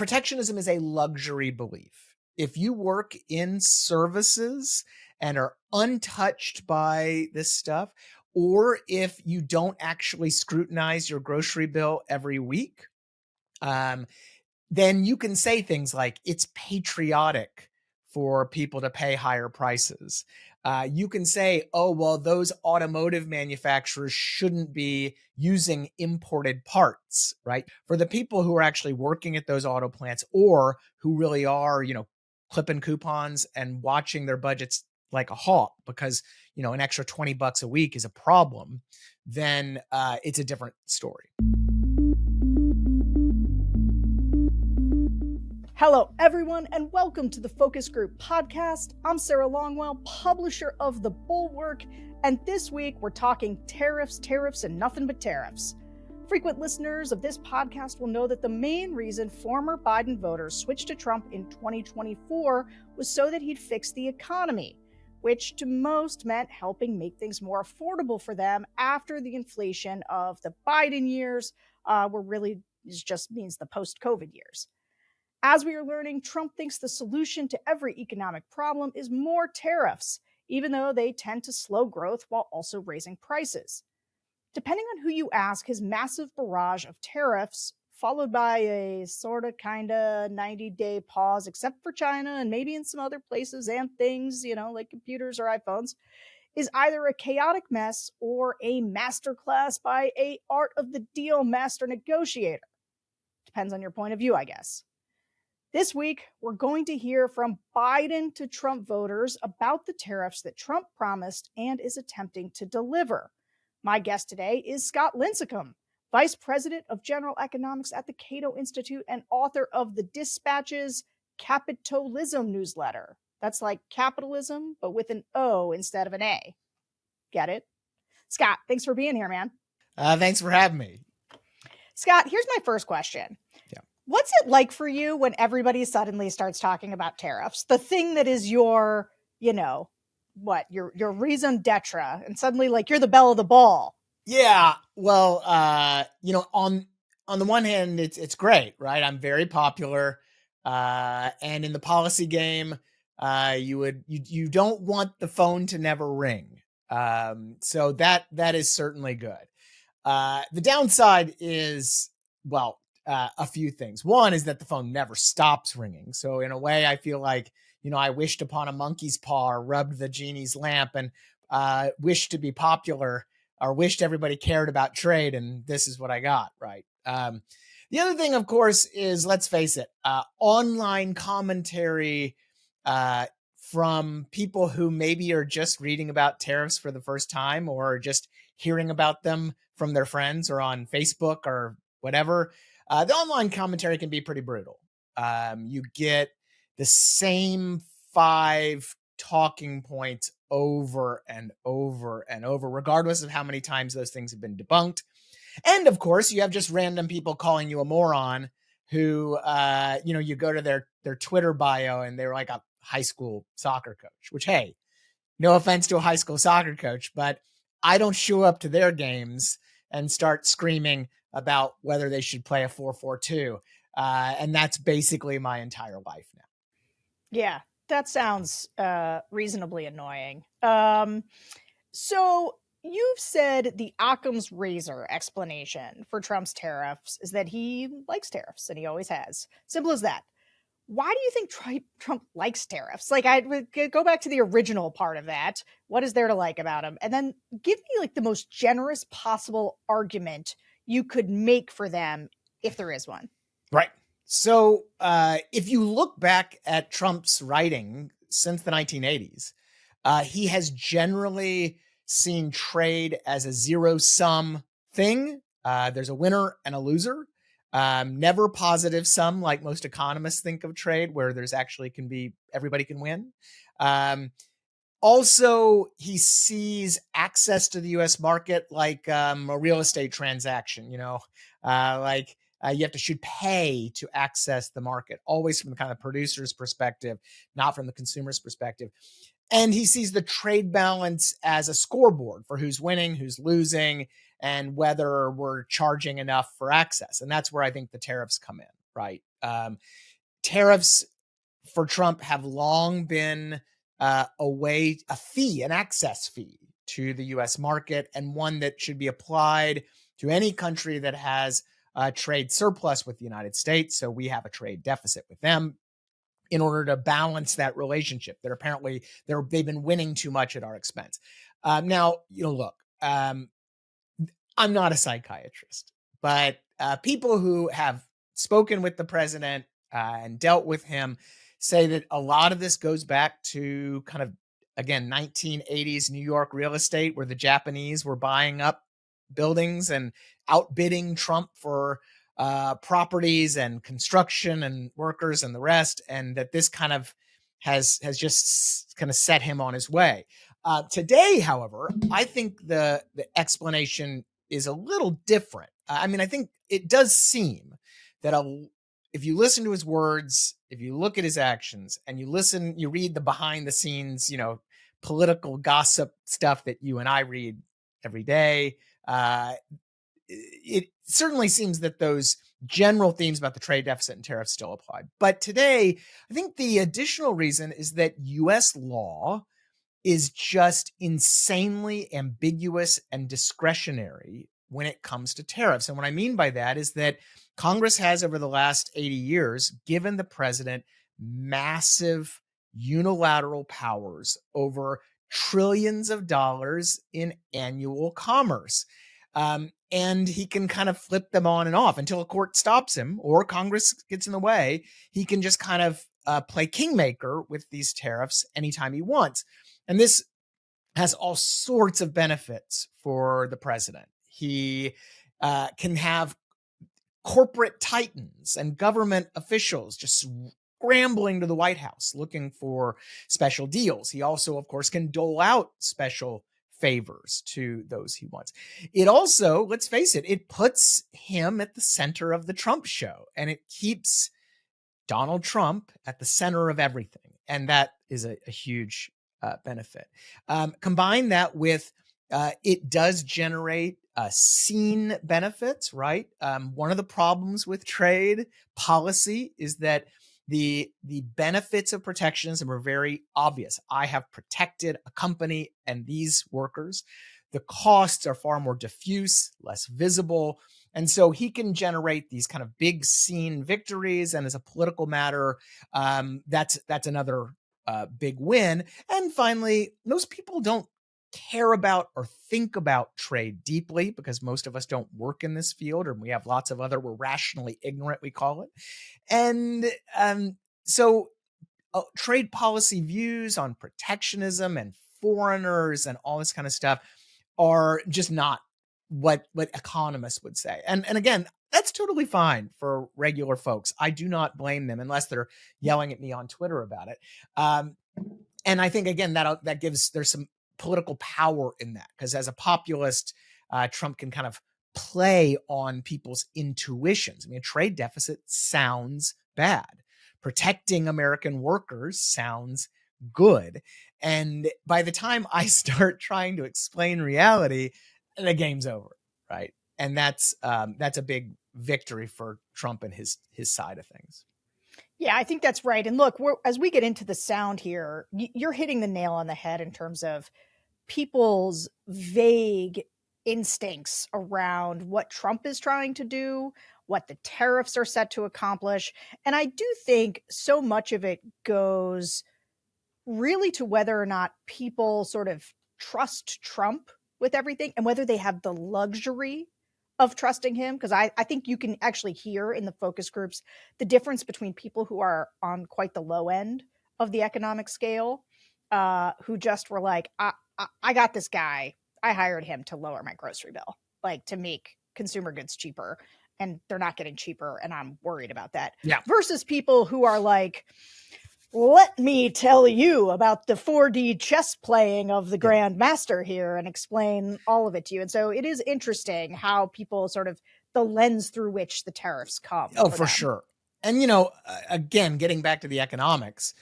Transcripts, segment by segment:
protectionism is a luxury belief. If you work in services and are untouched by this stuff, or if you don't actually scrutinize your grocery bill every week, then you can say things like it's patriotic for people to pay higher prices. You can say, oh, well, those automotive manufacturers shouldn't be using imported parts, right? For the people who are actually working at those auto plants or who really are, clipping coupons and watching their budgets like a hawk because, an extra $20 a week is a problem, then it's a different story. Hello, everyone, and welcome to the Focus Group podcast. I'm Sarah Longwell, publisher of the Bulwark, and this week we're talking tariffs, and nothing but tariffs. Frequent listeners of this podcast will know that the main reason former Biden voters switched to Trump in 2024 was so that he'd fix the economy, which to most meant helping make things more affordable for them after the inflation of the Biden years, where really just means the post-COVID years. As we are learning, Trump thinks the solution to every economic problem is more tariffs, even though they tend to slow growth while also raising prices. Depending on who you ask, his massive barrage of tariffs, followed by a sorta kinda 90-day pause, except for China and maybe in some other places and things, like computers or iPhones, is either a chaotic mess or a masterclass by a art of the deal master negotiator. Depends on your point of view, I guess. This week, we're going to hear from Biden to Trump voters about the tariffs that Trump promised and is attempting to deliver. My guest today is Scott Lincicome, Vice President of General Economics at the Cato Institute and author of the Dispatch's Capitolism Newsletter. That's like capitalism, but with an O instead of an A. Get it? Scott, thanks for being here, man. Thanks for having me. Scott, here's my first question. What's it like for you when everybody suddenly starts talking about tariffs? The thing that is your, your raison d'etre, and suddenly you're the belle of the ball. Yeah. Well, on the one hand, it's great, right? I'm very popular. And in the policy game, you don't want the phone to never ring. So that is certainly good. The downside is, a few things. One is that the phone never stops ringing. So in a way, I feel like, I wished upon a monkey's paw or rubbed the genie's lamp and wished to be popular or wished everybody cared about trade. And this is what I got, right? The other thing, of course, is, let's face it, online commentary from people who maybe are just reading about tariffs for the first time or just hearing about them from their friends or on Facebook or whatever. The online commentary can be pretty brutal. You get the same 5 talking points over and over and over, regardless of how many times those things have been debunked. And of course, you have just random people calling you a moron who, you go to their Twitter bio and they're like a high school soccer coach, which, hey, no offense to a high school soccer coach, but I don't show up to their games and start screaming about whether they should play a 4-4-2. And that's basically my entire life now. Yeah, that sounds reasonably annoying. So you've said the Occam's razor explanation for Trump's tariffs is that he likes tariffs, and he always has. Simple as that. Why do you think Trump likes tariffs? I would go back to the original part of that. What is there to like about him? And then give me the most generous possible argument you could make for them, if there is one. Right. So if you look back at Trump's writing since the 1980s, he has generally seen trade as a zero-sum thing. There's a winner and a loser. Never positive sum, like most economists think of trade, where there's actually everybody can win. Also, he sees access to the U.S. market like a real estate transaction, you should pay to access the market, always from the kind of producer's perspective, not from the consumer's perspective. And he sees the trade balance as a scoreboard for who's winning, who's losing, and whether we're charging enough for access. And that's where I think the tariffs come in, right? Tariffs for Trump have long been a fee, an access fee to the U.S. market, and one that should be applied to any country that has a trade surplus with the United States. So we have a trade deficit with them in order to balance that relationship. That apparently they've been winning too much at our expense. Now, look, I'm not a psychiatrist, but people who have spoken with the president and dealt with him say that a lot of this goes back to kind of, again, 1980s New York real estate, where the Japanese were buying up buildings and outbidding Trump for properties and construction and workers and the rest, and that this kind of has just kind of set him on his way. Today, however, I think the explanation is a little different. I think it does seem that if you listen to his words, if you look at his actions, and you read the behind the scenes, political gossip stuff that you and I read every day, it certainly seems that those general themes about the trade deficit and tariffs still apply. But today, I think the additional reason is that U.S. law is just insanely ambiguous and discretionary when it comes to tariffs. And what I mean by that is that Congress has, over the last 80 years, given the president massive unilateral powers over trillions of dollars in annual commerce. And he can kind of flip them on and off until a court stops him or Congress gets in the way. He can just kind of play kingmaker with these tariffs anytime he wants. And this has all sorts of benefits for the president. He can have corporate titans and government officials just scrambling to the White House looking for special deals. He also, of course, can dole out special favors to those he wants. It also, let's face it, it puts him at the center of the Trump show, and it keeps Donald Trump at the center of everything. And that is a huge benefit. Combine that with it does generate seen benefits, right? One of the problems with trade policy is that the benefits of protectionism are very obvious. I have protected a company and these workers. The costs are far more diffuse, less visible. And so he can generate these kind of big seen victories. And as a political matter, that's another big win. And finally, most people don't care about or think about trade deeply because most of us don't work in this field, or we have lots of other, we're rationally ignorant, we call it. And so trade policy views on protectionism and foreigners and all this kind of stuff are just not what economists would say. And again, that's totally fine for regular folks. I do not blame them unless they're yelling at me on Twitter about it. And I think, again, there's some political power in that, because as a populist, Trump can kind of play on people's intuitions. I mean, a trade deficit sounds bad. Protecting American workers sounds good. And by the time I start trying to explain reality, the game's over, right? And that's a big victory for Trump and his side of things. Yeah, I think that's right. And look, as we get into the sound here, you're hitting the nail on the head in terms of people's vague instincts around what Trump is trying to do, what the tariffs are set to accomplish. And I do think so much of it goes really to whether or not people sort of trust Trump with everything and whether they have the luxury of trusting him. Because I think you can actually hear in the focus groups the difference between people who are on quite the low end of the economic scale, who just were like, I got this guy. I hired him to lower my grocery bill, like to make consumer goods cheaper, and they're not getting cheaper, and I'm worried about that. Yeah. Versus people who are like, let me tell you about the 4D chess playing of the Grand Master here and explain all of it to you. And so it is interesting how people sort of the lens through which the tariffs come. Oh, for sure. And, again, getting back to the economics,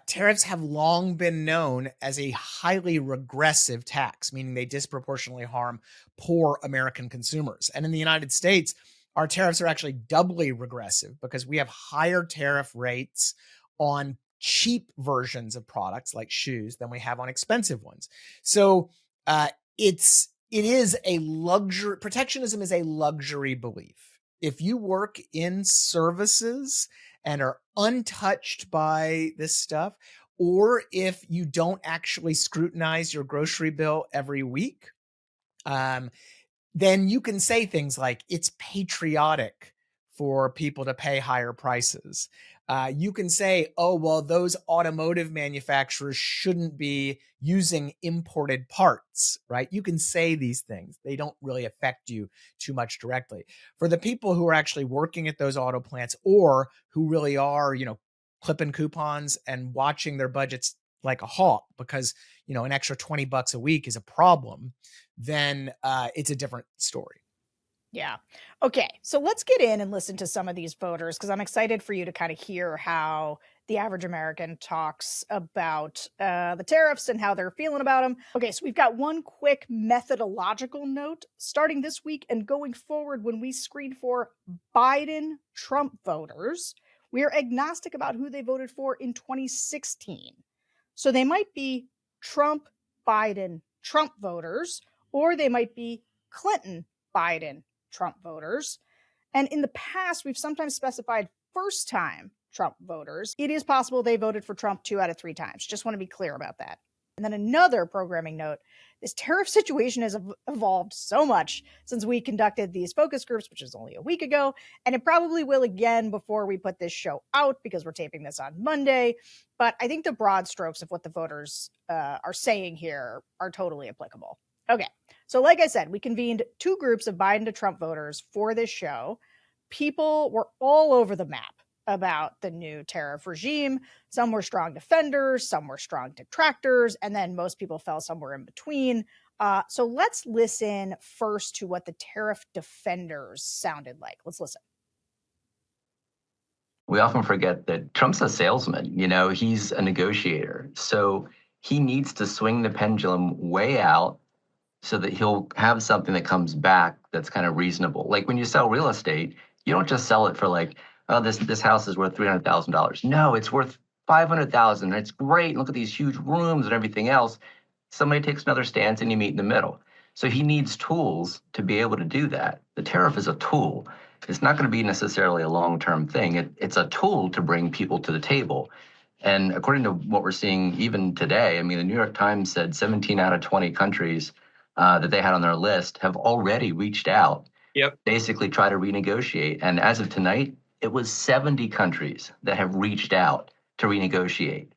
tariffs have long been known as a highly regressive tax, meaning they disproportionately harm poor American consumers. And in the United States, our tariffs are actually doubly regressive because we have higher tariff rates on cheap versions of products like shoes than we have on expensive ones. So it is a luxury. Protectionism is a luxury belief. If you work in services and are untouched by this stuff, or if you don't actually scrutinize your grocery bill every week, then you can say things like it's patriotic for people to pay higher prices. You can say, oh, well, those automotive manufacturers shouldn't be using imported parts, right? You can say these things. They don't really affect you too much directly. For the people who are actually working at those auto plants or who really are, clipping coupons and watching their budgets like a hawk because, an extra $20 a week is a problem, then it's a different story. Yeah. Okay. So let's get in and listen to some of these voters because I'm excited for you to kind of hear how the average American talks about the tariffs and how they're feeling about them. Okay. So we've got one quick methodological note starting this week and going forward when we screen for Biden Trump voters. We are agnostic about who they voted for in 2016. So they might be Trump, Biden, Trump voters, or they might be Clinton, Biden, Trump voters. And in the past, we've sometimes specified first-time Trump voters. It is possible they voted for Trump 2 out of 3 times. Just want to be clear about that. And then another programming note, this tariff situation has evolved so much since we conducted these focus groups, which is only a week ago, and it probably will again before we put this show out because we're taping this on Monday. But I think the broad strokes of what the voters are saying here are totally applicable. Okay, so like I said, we convened 2 groups of Biden to Trump voters for this show. People were all over the map about the new tariff regime. Some were strong defenders, some were strong detractors, and then most people fell somewhere in between. So let's listen first to what the tariff defenders sounded like. Let's listen. We often forget that Trump's a salesman. He's a negotiator. So he needs to swing the pendulum way out so that he'll have something that comes back that's kind of reasonable. Like when you sell real estate, you don't just sell it for like, oh, this house is worth $300,000. No, it's worth $500,000. And it's great. Look at these huge rooms and everything else. Somebody takes another stance and you meet in the middle. So he needs tools to be able to do that. The tariff is a tool. It's not going to be necessarily a long-term thing. It's a tool to bring people to the table. And according to what we're seeing even today, the New York Times said 17 out of 20 countries that they had on their list have already reached out, basically try to renegotiate. And as of tonight, it was 70 countries that have reached out to renegotiate.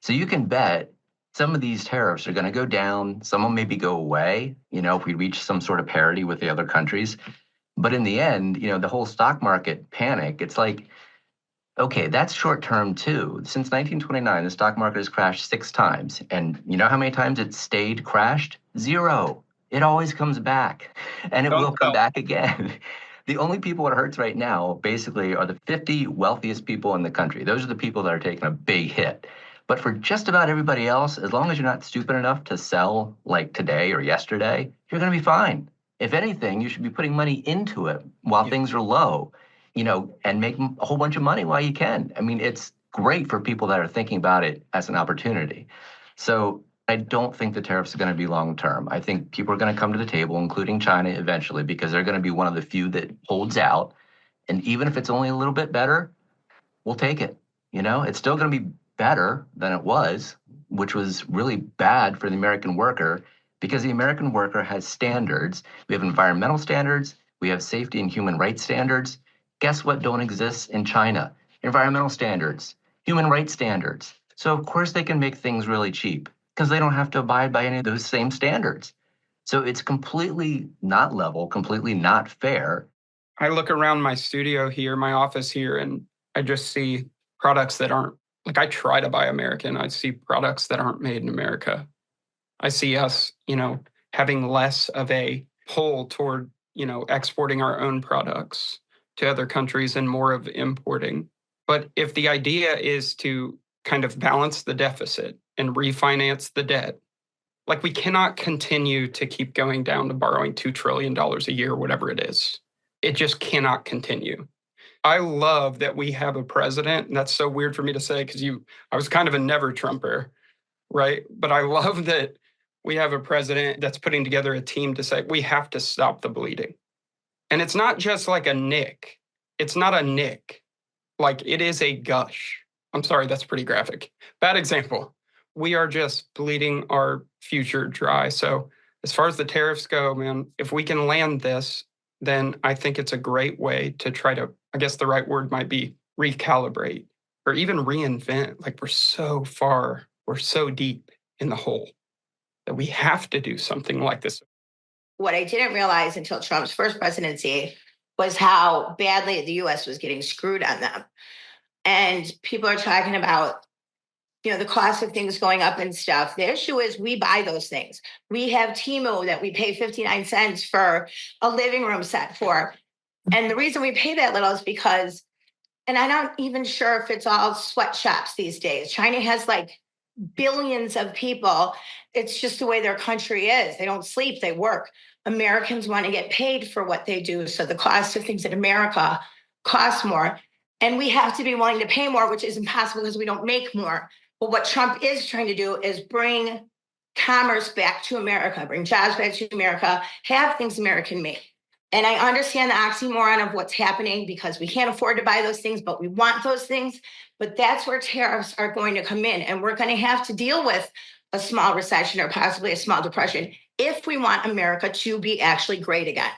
So you can bet some of these tariffs are going to go down. Some will maybe go away, if we reach some sort of parity with the other countries. But in the end, the whole stock market panic, it's like, okay, that's short term too. Since 1929, the stock market has crashed 6 times. And you know how many times it stayed crashed? 0. It always comes back. And it will come back again. The only people it hurts right now, basically, are the 50 wealthiest people in the country. Those are the people that are taking a big hit. But for just about everybody else, as long as you're not stupid enough to sell like today or yesterday, you're going to be fine. If anything, you should be putting money into it while things are low, and make a whole bunch of money while you can. It's great for people that are thinking about it as an opportunity. So I don't think the tariffs are going to be long term. I think people are going to come to the table, including China eventually, because they're going to be one of the few that holds out. And even if it's only a little bit better, we'll take it. It's still going to be better than it was, which was really bad for the American worker, because the American worker has standards. We have environmental standards. We have safety and human rights standards. Guess what don't exist in China? Environmental standards, human rights standards. So of course they can make things really cheap because they don't have to abide by any of those same standards. So it's completely not level, completely not fair. I look around my studio here, my office here, and I just see products that aren't, I try to buy American. I see products that aren't made in America. I see us, having less of a pull toward, exporting our own products to other countries and more of importing. But if the idea is to kind of balance the deficit and refinance the debt, we cannot continue to keep going down to borrowing $2 trillion a year, whatever it is. it just cannot continue. I love that we have a president, and that's so weird for me to say because I was kind of a never Trumper, right? But I love that we have a president that's putting together a team to say we have to stop the bleeding. And it's not just like a nick. It's not a nick. Like it is a gush. I'm sorry, that's pretty graphic. Bad example. We are just bleeding our future dry. So as far as the tariffs go, man, if we can land this, then I think it's a great way to try to, I guess the right word might be recalibrate or even reinvent. Like we're so deep in the hole that we have to do something like this. What I didn't realize until Trump's first presidency was how badly the US was getting screwed on them. And people are talking about, the cost of things going up and stuff. The issue is we buy those things. We have Temu that we pay 59 cents for a living room set for. And the reason we pay that little is because, and I'm not even sure if it's all sweatshops these days. China has like billions of people. It's just the way their country is. They don't sleep, they work. Americans want to get paid for what they do. So the cost of things in America costs more. And we have to be willing to pay more, which is impossible because we don't make more. But what Trump is trying to do is bring commerce back to America, bring jobs back to America, have things American made. And I understand the oxymoron of what's happening because we can't afford to buy those things, but we want those things. But that's where tariffs are going to come in. And we're going to have to deal with a small recession or possibly a small depression if we want America to be actually great again.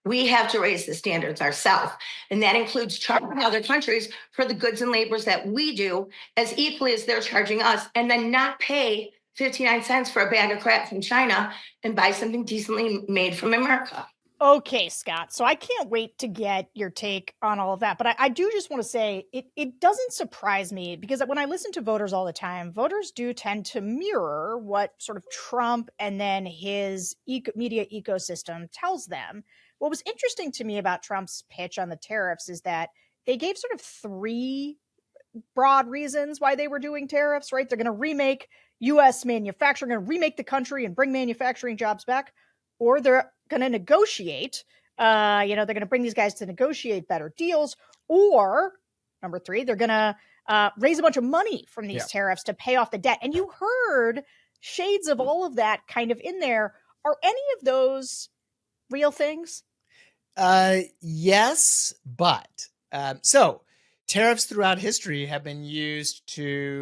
We have to raise the standards ourselves. And that includes charging other countries for the goods and labors that we do as equally as they're charging us, and then not pay 59 cents for a bag of crap from China and buy something decently made from America. Okay, Scott. So I can't wait to get your take on all of that. But I do just want to say it doesn't surprise me because when I listen to voters all the time, voters do tend to mirror what sort of Trump and then his media ecosystem tells them. What was interesting to me about Trump's pitch on the tariffs is that they gave sort of three broad reasons why they were doing tariffs, right? They're going to remake U.S. manufacturing, going to remake the country and bring manufacturing jobs back, or they're going to negotiate. They're going to bring these guys to negotiate better deals, or number three, they're going to raise a bunch of money from these tariffs to pay off the debt. And you heard shades of all of that kind of in there. Are any of those real things? Yes, but so tariffs throughout history have been used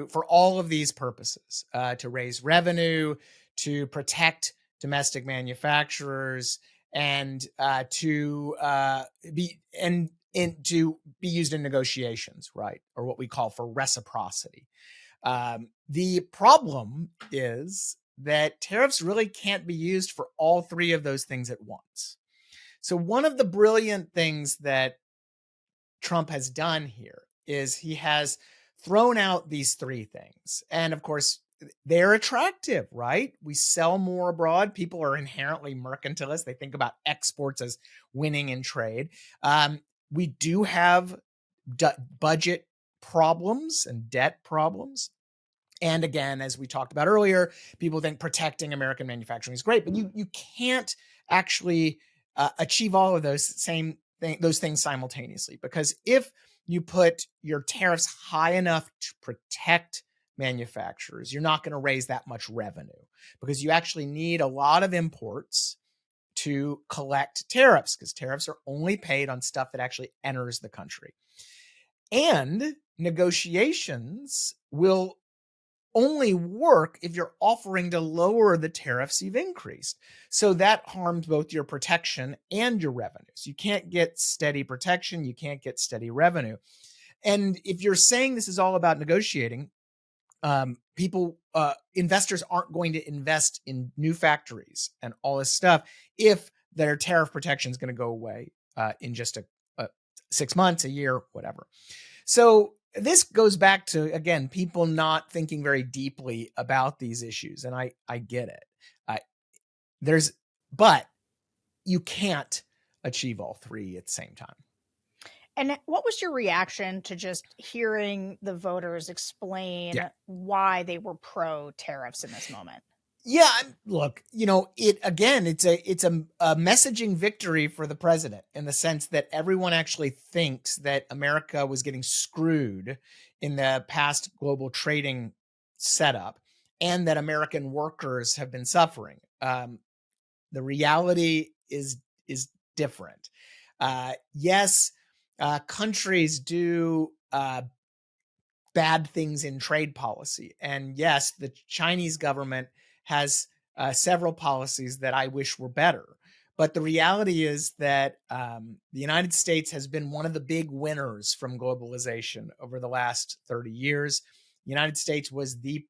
for all of these purposes, to raise revenue, to protect domestic manufacturers, and to be used in negotiations, right? Or what we call for reciprocity. The problem is that tariffs really can't be used for all three of those things at once. So one of the brilliant things that Trump has done here is he has thrown out these three things. And of course, they're attractive, right? We sell more abroad. People are inherently mercantilist. They think about exports as winning in trade. We do have budget problems and debt problems. And again, as we talked about earlier, people think protecting American manufacturing is great, but you can't actually achieve all of those things simultaneously, because if you put your tariffs high enough to protect manufacturers, you're not going to raise that much revenue, because you actually need a lot of imports to collect tariffs, because tariffs are only paid on stuff that actually enters the country. And negotiations will only work if you're offering to lower the tariffs you've increased. So that harms both your protection and your revenues. You can't get steady protection. You can't get steady revenue. And if you're saying this is all about negotiating, investors aren't going to invest in new factories and all this stuff if their tariff protection is going to go away in just 6 months, a year, whatever. So this goes back to, again, people not thinking very deeply about these issues. And I get it. But you can't achieve all three at the same time. And what was your reaction to just hearing the voters explain why they were pro tariffs in this moment? Yeah, look, it again, it's a messaging victory for the president in the sense that everyone actually thinks that America was getting screwed in the past global trading setup and that American workers have been suffering. The reality is different. Yes, countries do bad things in trade policy. And yes, the Chinese government has several policies that I wish were better. But the reality is that the United States has been one of the big winners from globalization over the last 30 years. The United States was the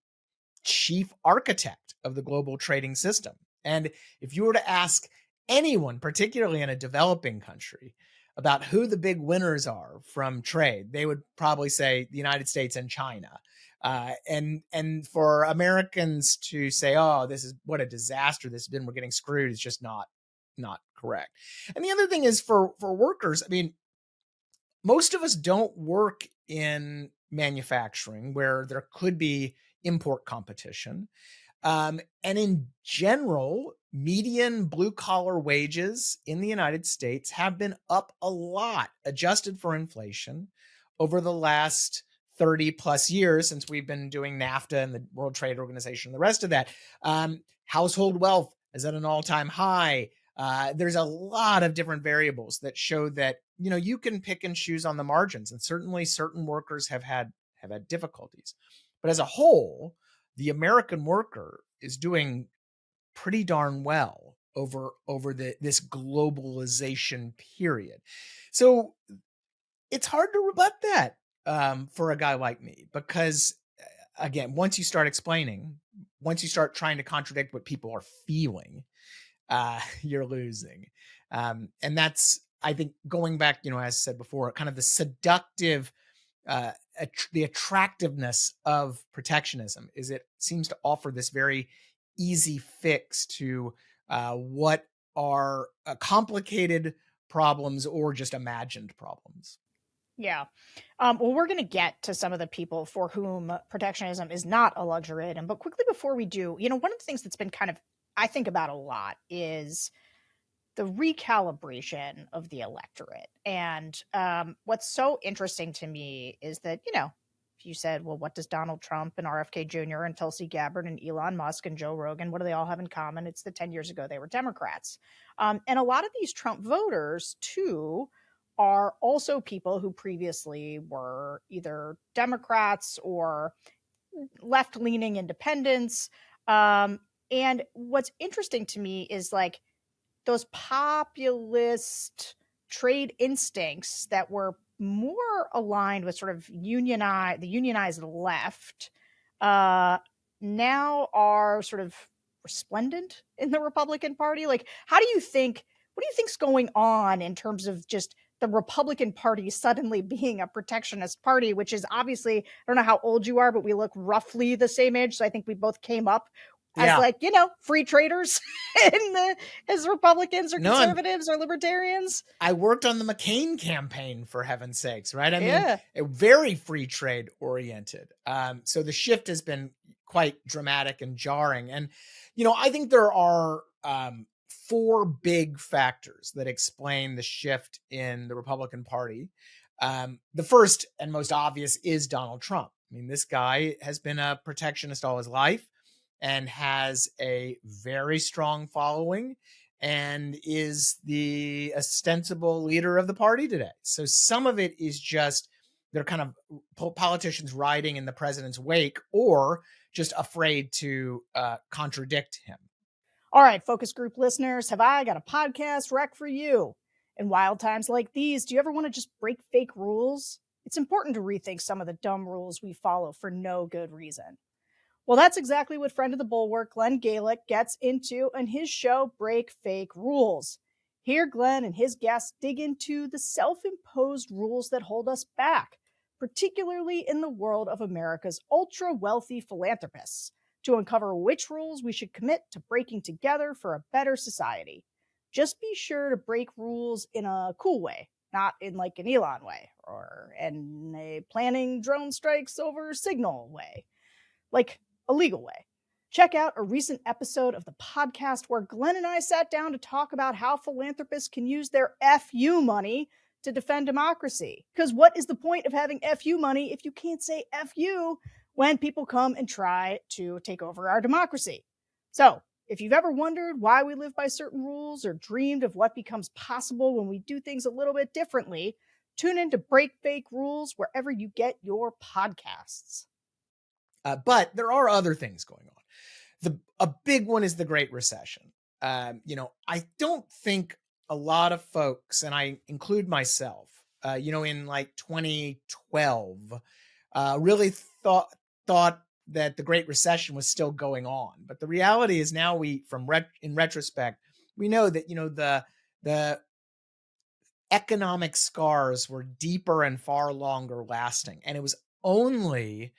chief architect of the global trading system. And if you were to ask anyone, particularly in a developing country, about who the big winners are from trade, they would probably say the United States and China. And for Americans to say, "Oh, this is what a disaster this has been. We're getting screwed," is just not correct. And the other thing is for workers. I mean, most of us don't work in manufacturing where there could be import competition. And in general, median blue collar wages in the United States have been up a lot, adjusted for inflation, over the last 30 plus years since we've been doing NAFTA and the World Trade Organization and the rest of that. Household wealth is at an all time high. There's a lot of different variables that show that you can pick and choose on the margins, and certainly certain workers have had difficulties. But as a whole, the American worker is doing pretty darn well over this globalization period. So it's hard to rebut that for a guy like me, because again, once you start trying to contradict what people are feeling, you're losing. And that's, I think, going back, as I said before, kind of the seductive, the attractiveness of protectionism is it seems to offer this very easy fix to what are complicated problems or just imagined problems. Yeah. Well, we're going to get to some of the people for whom protectionism is not a luxury item. But quickly before we do, one of the things that's been kind of, I think about a lot is the recalibration of the electorate. And what's so interesting to me is that, if you said, well, what does Donald Trump and RFK Jr. and Tulsi Gabbard and Elon Musk and Joe Rogan, what do they all have in common? It's that 10 years ago they were Democrats. And a lot of these Trump voters, too, are also people who previously were either Democrats or left-leaning independents. And what's interesting to me is like those populist trade instincts that were more aligned with sort of the unionized left, now are sort of resplendent in the Republican Party. Like, what do you think's going on in terms of just the Republican Party suddenly being a protectionist party, which is obviously, I don't know how old you are, but we look roughly the same age. So I think we both came up as free traders as Republicans or conservatives or libertarians. I worked on the McCain campaign, for heaven's sakes, right? I mean, very free trade oriented. So the shift has been quite dramatic and jarring. And, I think there are four big factors that explain the shift in the Republican Party. The first and most obvious is Donald Trump. I mean, this guy has been a protectionist all his life and has a very strong following and is the ostensible leader of the party today. So some of it is just they're kind of politicians riding in the president's wake or just afraid to contradict him. All right, focus group listeners, have I got a podcast rec for you? In wild times like these, do you ever want to just break fake rules? It's important to rethink some of the dumb rules we follow for no good reason. Well, that's exactly what friend of the Bulwark, Glenn Galick, gets into in his show, Break Fake Rules. Here, Glenn and his guests dig into the self-imposed rules that hold us back, particularly in the world of America's ultra-wealthy philanthropists, to uncover which rules we should commit to breaking together for a better society. Just be sure to break rules in a cool way, not in like an Elon way, or in a planning drone strikes over Signal way. Like a legal way. Check out a recent episode of the podcast where Glenn and I sat down to talk about how philanthropists can use their FU money to defend democracy. Because what is the point of having FU money if you can't say FU when people come and try to take over our democracy? So, if you've ever wondered why we live by certain rules or dreamed of what becomes possible when we do things a little bit differently, tune in to Break Fake Rules wherever you get your podcasts. But there are other things going on. A big one is the Great Recession. I don't think a lot of folks, and I include myself, in like 2012, really thought that the Great Recession was still going on. But the reality is now in retrospect, we know that, the economic scars were deeper and far longer lasting. And it was only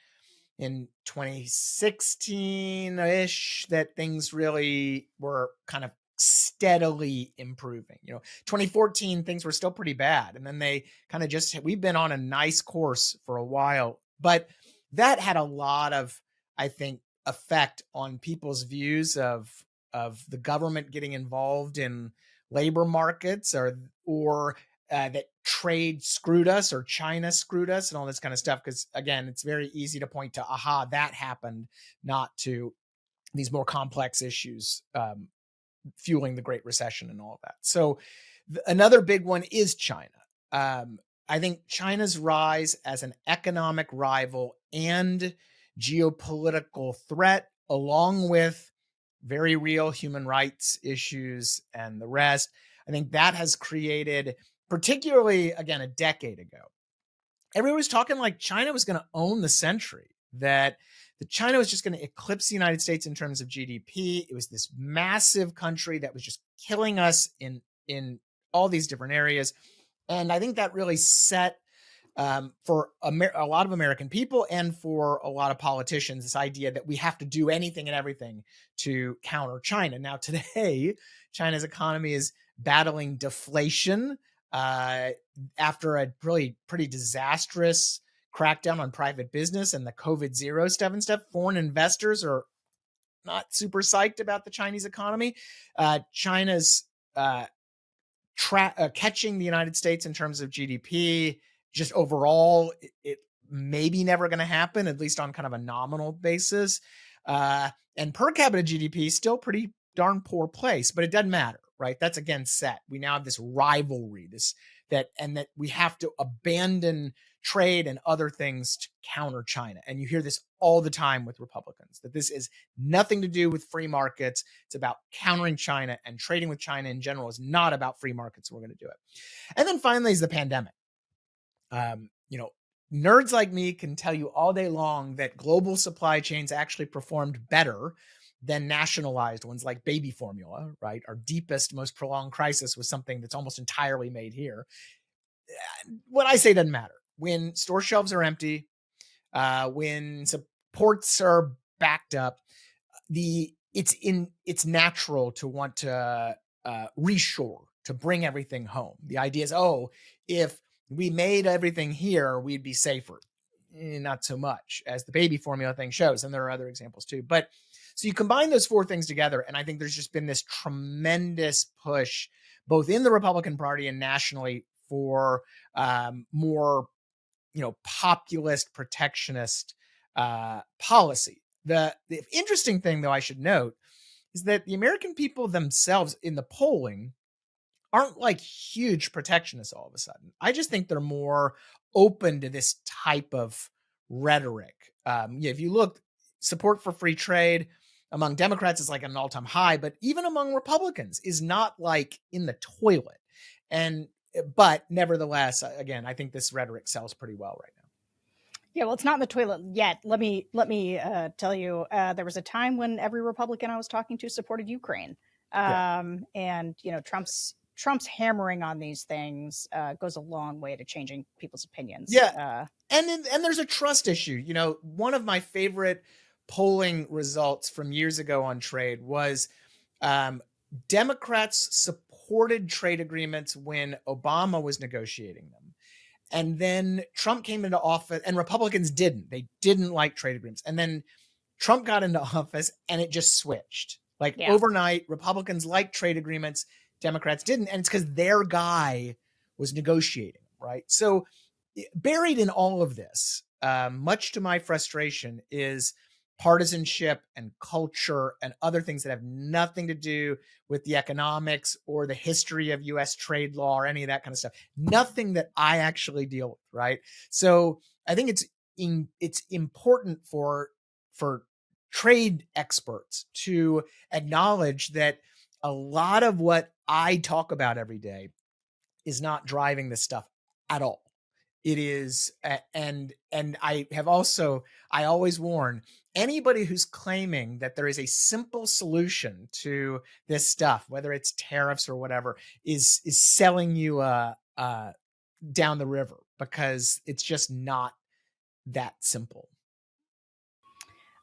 in 2016-ish that things really were kind of steadily improving. 2014, things were still pretty bad. And then they kind of we've been on a nice course for a while, but that had a lot of, I think, effect on people's views of the government getting involved in labor markets or that trade screwed us or China screwed us and all this kind of stuff. Because again, it's very easy to point to, that happened, not to these more complex issues fueling the Great Recession and all of that. So another big one is China. I think China's rise as an economic rival and geopolitical threat, along with very real human rights issues and the rest, I think that has created, particularly, again, a decade ago, everyone was talking like China was going to own the century, that China was just going to eclipse the United States in terms of GDP. It was this massive country that was just killing us in all these different areas. And I think that really set for a lot of American people and for a lot of politicians, this idea that we have to do anything and everything to counter China. Now, today, China's economy is battling deflation after a really pretty disastrous crackdown on private business and the COVID zero stuff and stuff. Foreign investors are not super psyched about the Chinese economy. China's catching the United States in terms of GDP. Just overall, it may be never going to happen, at least on kind of a nominal basis. And per capita GDP is still pretty darn poor place, but it doesn't matter, right? That's again set. We now have this rivalry, that we have to abandon trade and other things to counter China. And you hear this all the time with Republicans, that this is nothing to do with free markets. It's about countering China, and trading with China in general is not about free markets. We're going to do it. And then finally is the pandemic. Nerds like me can tell you all day long that global supply chains actually performed better than nationalized ones like baby formula, right? Our deepest, most prolonged crisis was something that's almost entirely made here. What I say doesn't matter. When store shelves are empty, when supports are backed up, it's natural to want to reshore, to bring everything home. The idea is, if we made everything here, we'd be safer. Not so much, as the baby formula thing shows. And there are other examples too. But so you combine those four things together, and I think there's just been this tremendous push, both in the Republican Party and nationally, for more, populist, protectionist policy. The interesting thing, though, I should note, is that the American people themselves in the polling aren't like huge protectionists all of a sudden. I just think they're more open to this type of rhetoric. If you look, support for free trade among Democrats is like an all-time high, but even among Republicans is not like in the toilet. But nevertheless, again, I think this rhetoric sells pretty well right now. Yeah, well, it's not in the toilet yet. Let me tell you, there was a time when every Republican I was talking to supported Ukraine. And Trump's hammering on these things goes a long way to changing people's opinions. Yeah, and there's a trust issue. One of my favorite polling results from years ago on trade was Democrats supported trade agreements when Obama was negotiating them. And then Trump came into office, and Republicans didn't. They didn't like trade agreements. And then Trump got into office and it just switched. Like overnight, Republicans liked trade agreements, Democrats didn't. And it's because their guy was negotiating, right? So buried in all of this, much to my frustration, is partisanship and culture and other things that have nothing to do with the economics or the history of US trade law or any of that kind of stuff. Nothing that I actually deal with, right? So I think it's important for trade experts to acknowledge that a lot of what I talk about every day is not driving this stuff at all. It is, and I always warn anybody who's claiming that there is a simple solution to this stuff, whether it's tariffs or whatever, is selling you down the river, because it's just not that simple.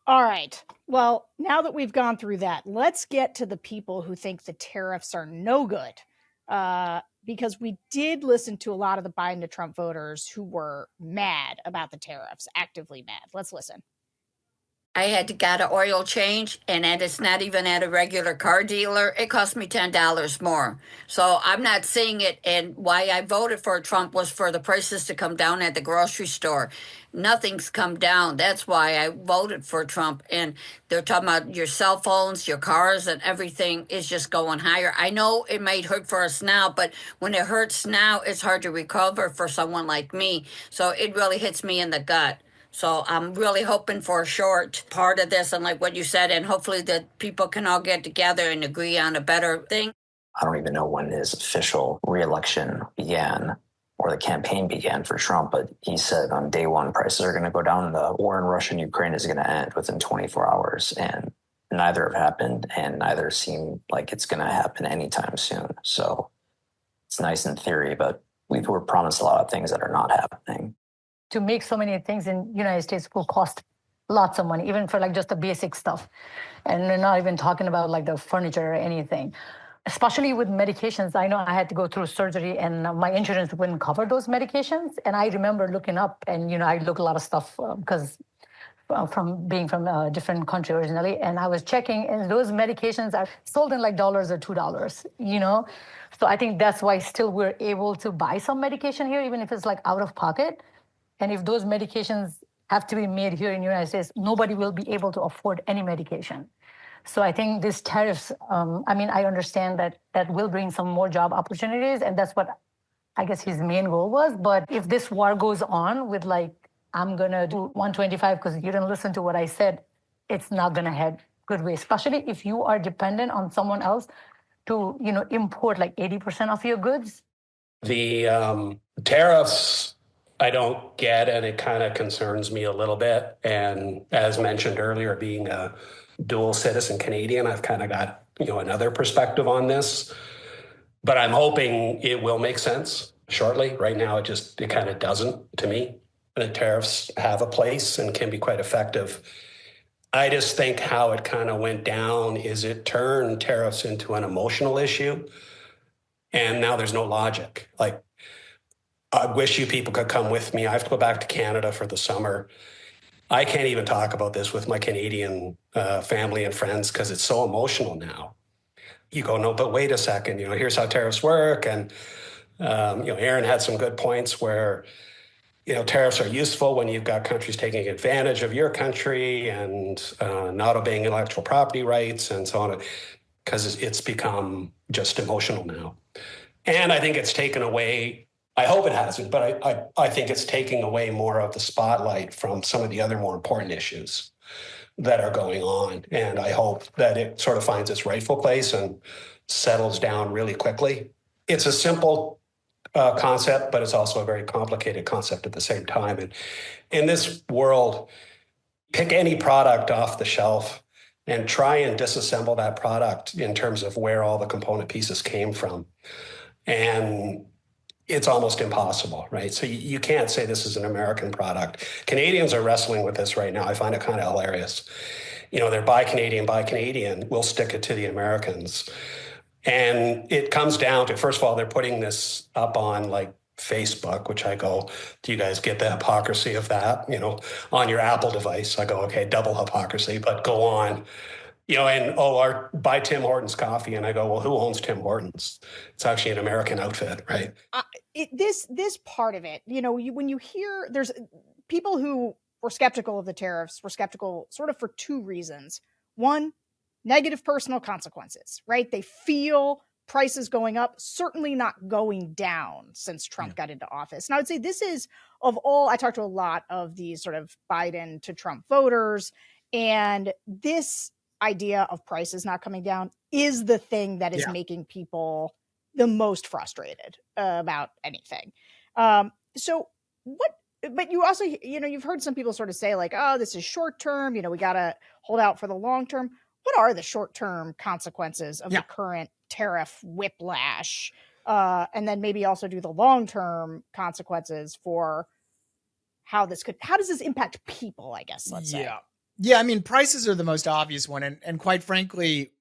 All right. Well, now that we've gone through that, let's get to the people who think the tariffs are no good. Because we did listen to a lot of the Biden to Trump voters who were mad about the tariffs, actively mad. Let's listen. I had to get an oil change, and it's not even at a regular car dealer. It cost me $10 more. So I'm not seeing it. And why I voted for Trump was for the prices to come down at the grocery store. Nothing's come down. That's why I voted for Trump. And they're talking about your cell phones, your cars, and everything is just going higher. I know it might hurt for us now, but when it hurts now, it's hard to recover for someone like me. So it really hits me in the gut. So I'm really hoping for a short part of this, and like what you said, and hopefully that people can all get together and agree on a better thing. I don't even know when his official re-election began or the campaign began for Trump, but he said on day one, prices are going to go down and the war in Russia and Ukraine is going to end within 24 hours. And neither have happened, and neither seem like it's going to happen anytime soon. So it's nice in theory, but we were promised a lot of things that are not happening. To make so many things in the United States will cost lots of money, even for like just the basic stuff. And we're not even talking about like the furniture or anything. Especially with medications, I know I had to go through surgery and my insurance wouldn't cover those medications. And I remember looking up and, I look a lot of stuff because from being from a different country originally. And I was checking, and those medications are sold in like $1 or $2, So I think that's why still we're able to buy some medication here, even if it's like out of pocket. And if those medications have to be made here in the United States, nobody will be able to afford any medication. So I think these tariffs, I understand that will bring some more job opportunities, and that's what I guess his main goal was. But if this war goes on with like, I'm going to do 125 because you didn't listen to what I said, it's not going to head good way, especially if you are dependent on someone else to, import like 80% of your goods. The tariffs I don't get, and it kind of concerns me a little bit. And as mentioned earlier, being a dual citizen Canadian, I've kind of got, another perspective on this. But I'm hoping it will make sense shortly. Right now, it kind of doesn't to me. The tariffs have a place and can be quite effective. I just think how it kind of went down is it turned tariffs into an emotional issue. And now there's no logic. Like, I wish you people could come with me. I have to go back to Canada for the summer. I can't even talk about this with my Canadian family and friends because it's so emotional now. You go, no, but wait a second, here's how tariffs work. And, Aaron had some good points where, tariffs are useful when you've got countries taking advantage of your country and not obeying intellectual property rights and so on, because it's become just emotional now. And I think it's taken away, I hope it hasn't, but I think it's taking away more of the spotlight from some of the other more important issues that are going on. And I hope that it sort of finds its rightful place and settles down really quickly. It's a simple concept, but it's also a very complicated concept at the same time. And in this world, pick any product off the shelf and try and disassemble that product in terms of where all the component pieces came from. And it's almost impossible, right? So you can't say this is an American product. Canadians are wrestling with this right now. I find it kind of hilarious. They're buy Canadian, we'll stick it to the Americans. And it comes down to, first of all, they're putting this up on like Facebook, which I go, do you guys get the hypocrisy of that? On your Apple device, I go, okay, double hypocrisy, but go on. And buy Tim Hortons coffee. And I go, well, who owns Tim Hortons? It's actually an American outfit, right? This part of it, when you hear there's people who were skeptical of the tariffs, were skeptical sort of for two reasons. One, negative personal consequences, right? They feel prices going up, certainly not going down since Trump got into office. And I would say this is, of all, I talked to a lot of these sort of Biden to Trump voters, and this idea of prices not coming down is the thing that is making people the most frustrated about anything. But you also, you've heard some people sort of say like, oh, this is short term, we got to hold out for the long term. What are the short term consequences of the current tariff whiplash? And then maybe also do the long term consequences for how does this impact people, I guess, let's say. Yeah, I mean, prices are the most obvious one. And quite frankly,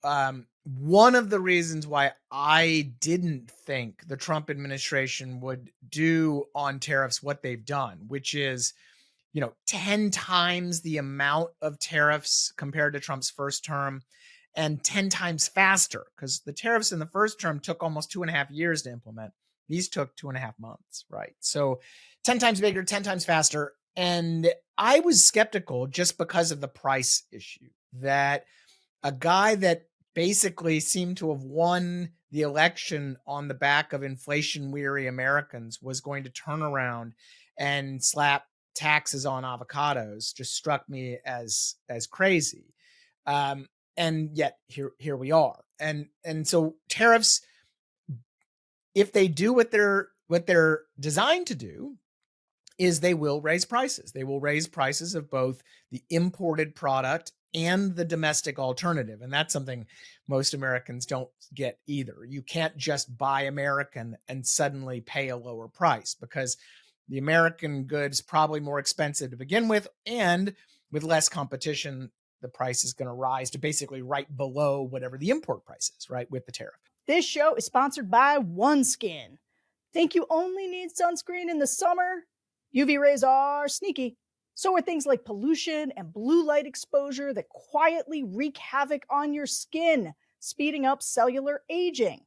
one of the reasons why I didn't think the Trump administration would do on tariffs what they've done, which is, 10 times the amount of tariffs compared to Trump's first term and 10 times faster, because the tariffs in the first term took almost 2.5 years to implement. These took 2.5 months, right? So 10 times bigger, 10 times faster. And I was skeptical just because of the price issue, that a guy that basically seemed to have won the election on the back of inflation-weary Americans was going to turn around and slap taxes on avocados just struck me as crazy. And yet here we are. And so tariffs, if they do what they're designed to do, is they will raise prices. They will raise prices of both the imported product and the domestic alternative. And that's something most Americans don't get either. You can't just buy American and suddenly pay a lower price, because the American goods probably more expensive to begin with, and with less competition, the price is going to rise to basically right below whatever the import price is, right, with the tariff. This show is sponsored by OneSkin. Think you only need sunscreen in the summer? UV rays are sneaky. So are things like pollution and blue light exposure that quietly wreak havoc on your skin, speeding up cellular aging.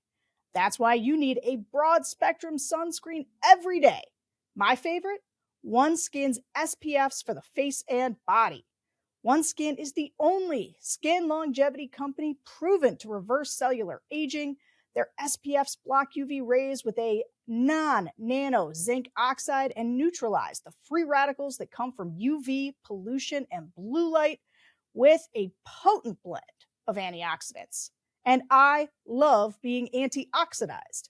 That's why you need a broad spectrum sunscreen every day. My favorite? OneSkin's SPFs for the face and body. OneSkin is the only skin longevity company proven to reverse cellular aging. Their SPFs block UV rays with a non-nano zinc oxide and neutralize the free radicals that come from UV, pollution, and blue light with a potent blend of antioxidants. And I love being antioxidized.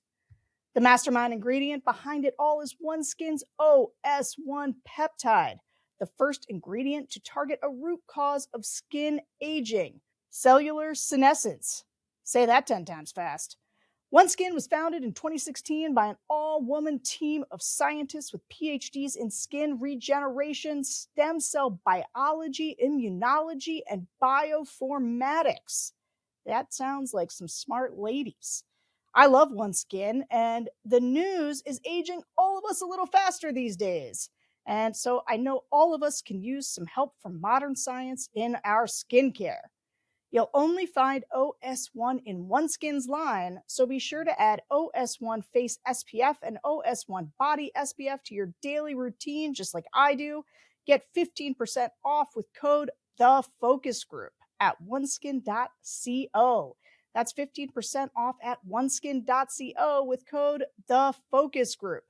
The mastermind ingredient behind it all is OneSkin's OS1 peptide, the first ingredient to target a root cause of skin aging, cellular senescence. Say that 10 times fast. OneSkin was founded in 2016 by an all-woman team of scientists with PhDs in skin regeneration, stem cell biology, immunology, and bioinformatics. That sounds like some smart ladies. I love OneSkin, and the news is aging all of us a little faster these days. And so I know all of us can use some help from modern science in our skincare. You'll only find OS1 in OneSkin's line, so be sure to add OS1 Face SPF and OS1 Body SPF to your daily routine, just like I do. Get 15% off with code THEFOCUSGROUP at oneskin.co. That's 15% off at oneskin.co with code THEFOCUSGROUP.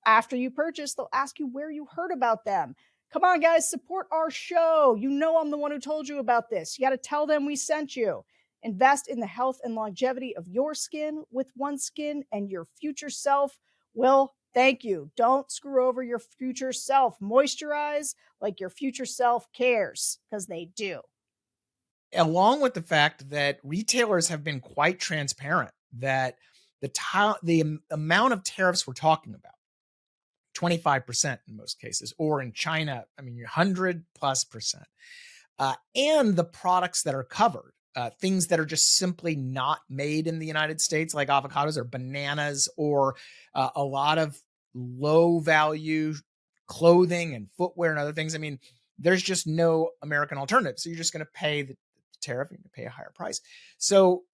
After you purchase, they'll ask you where you heard about them. Come on, guys, support our show. You know I'm the one who told you about this. You got to tell them we sent you. Invest in the health and longevity of your skin with OneSkin, and your future self will thank you. Don't screw over your future self. Moisturize like your future self cares, because they do. Along with the fact that retailers have been quite transparent that the amount of tariffs we're talking about, 25% in most cases, or in China, 100+%. And the products that are covered, things that are just simply not made in the United States, like avocados or bananas, or a lot of low value clothing and footwear and other things. I mean, there's just no American alternative. So you're just going to pay the tariff, you're going to pay a higher price. So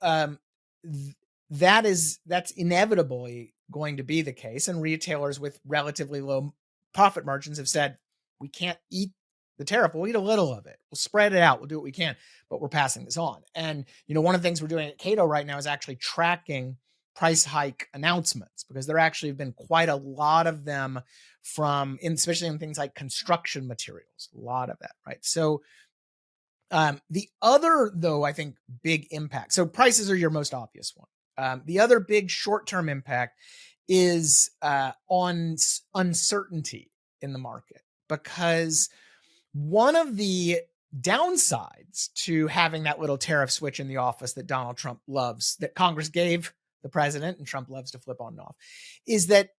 that's inevitably going to be the case. And retailers with relatively low profit margins have said, we can't eat the tariff. We'll eat a little of it. We'll spread it out. We'll do what we can, but we're passing this on. And, one of the things we're doing at Cato right now is actually tracking price hike announcements, because there actually have been quite a lot of them especially in things like construction materials, a lot of that, right? So the other, though, I think big impact, so prices are your most obvious one. The other big short-term impact is on uncertainty in the market, because one of the downsides to having that little tariff switch in the office that Donald Trump loves, that Congress gave the president and Trump loves to flip on and off, is that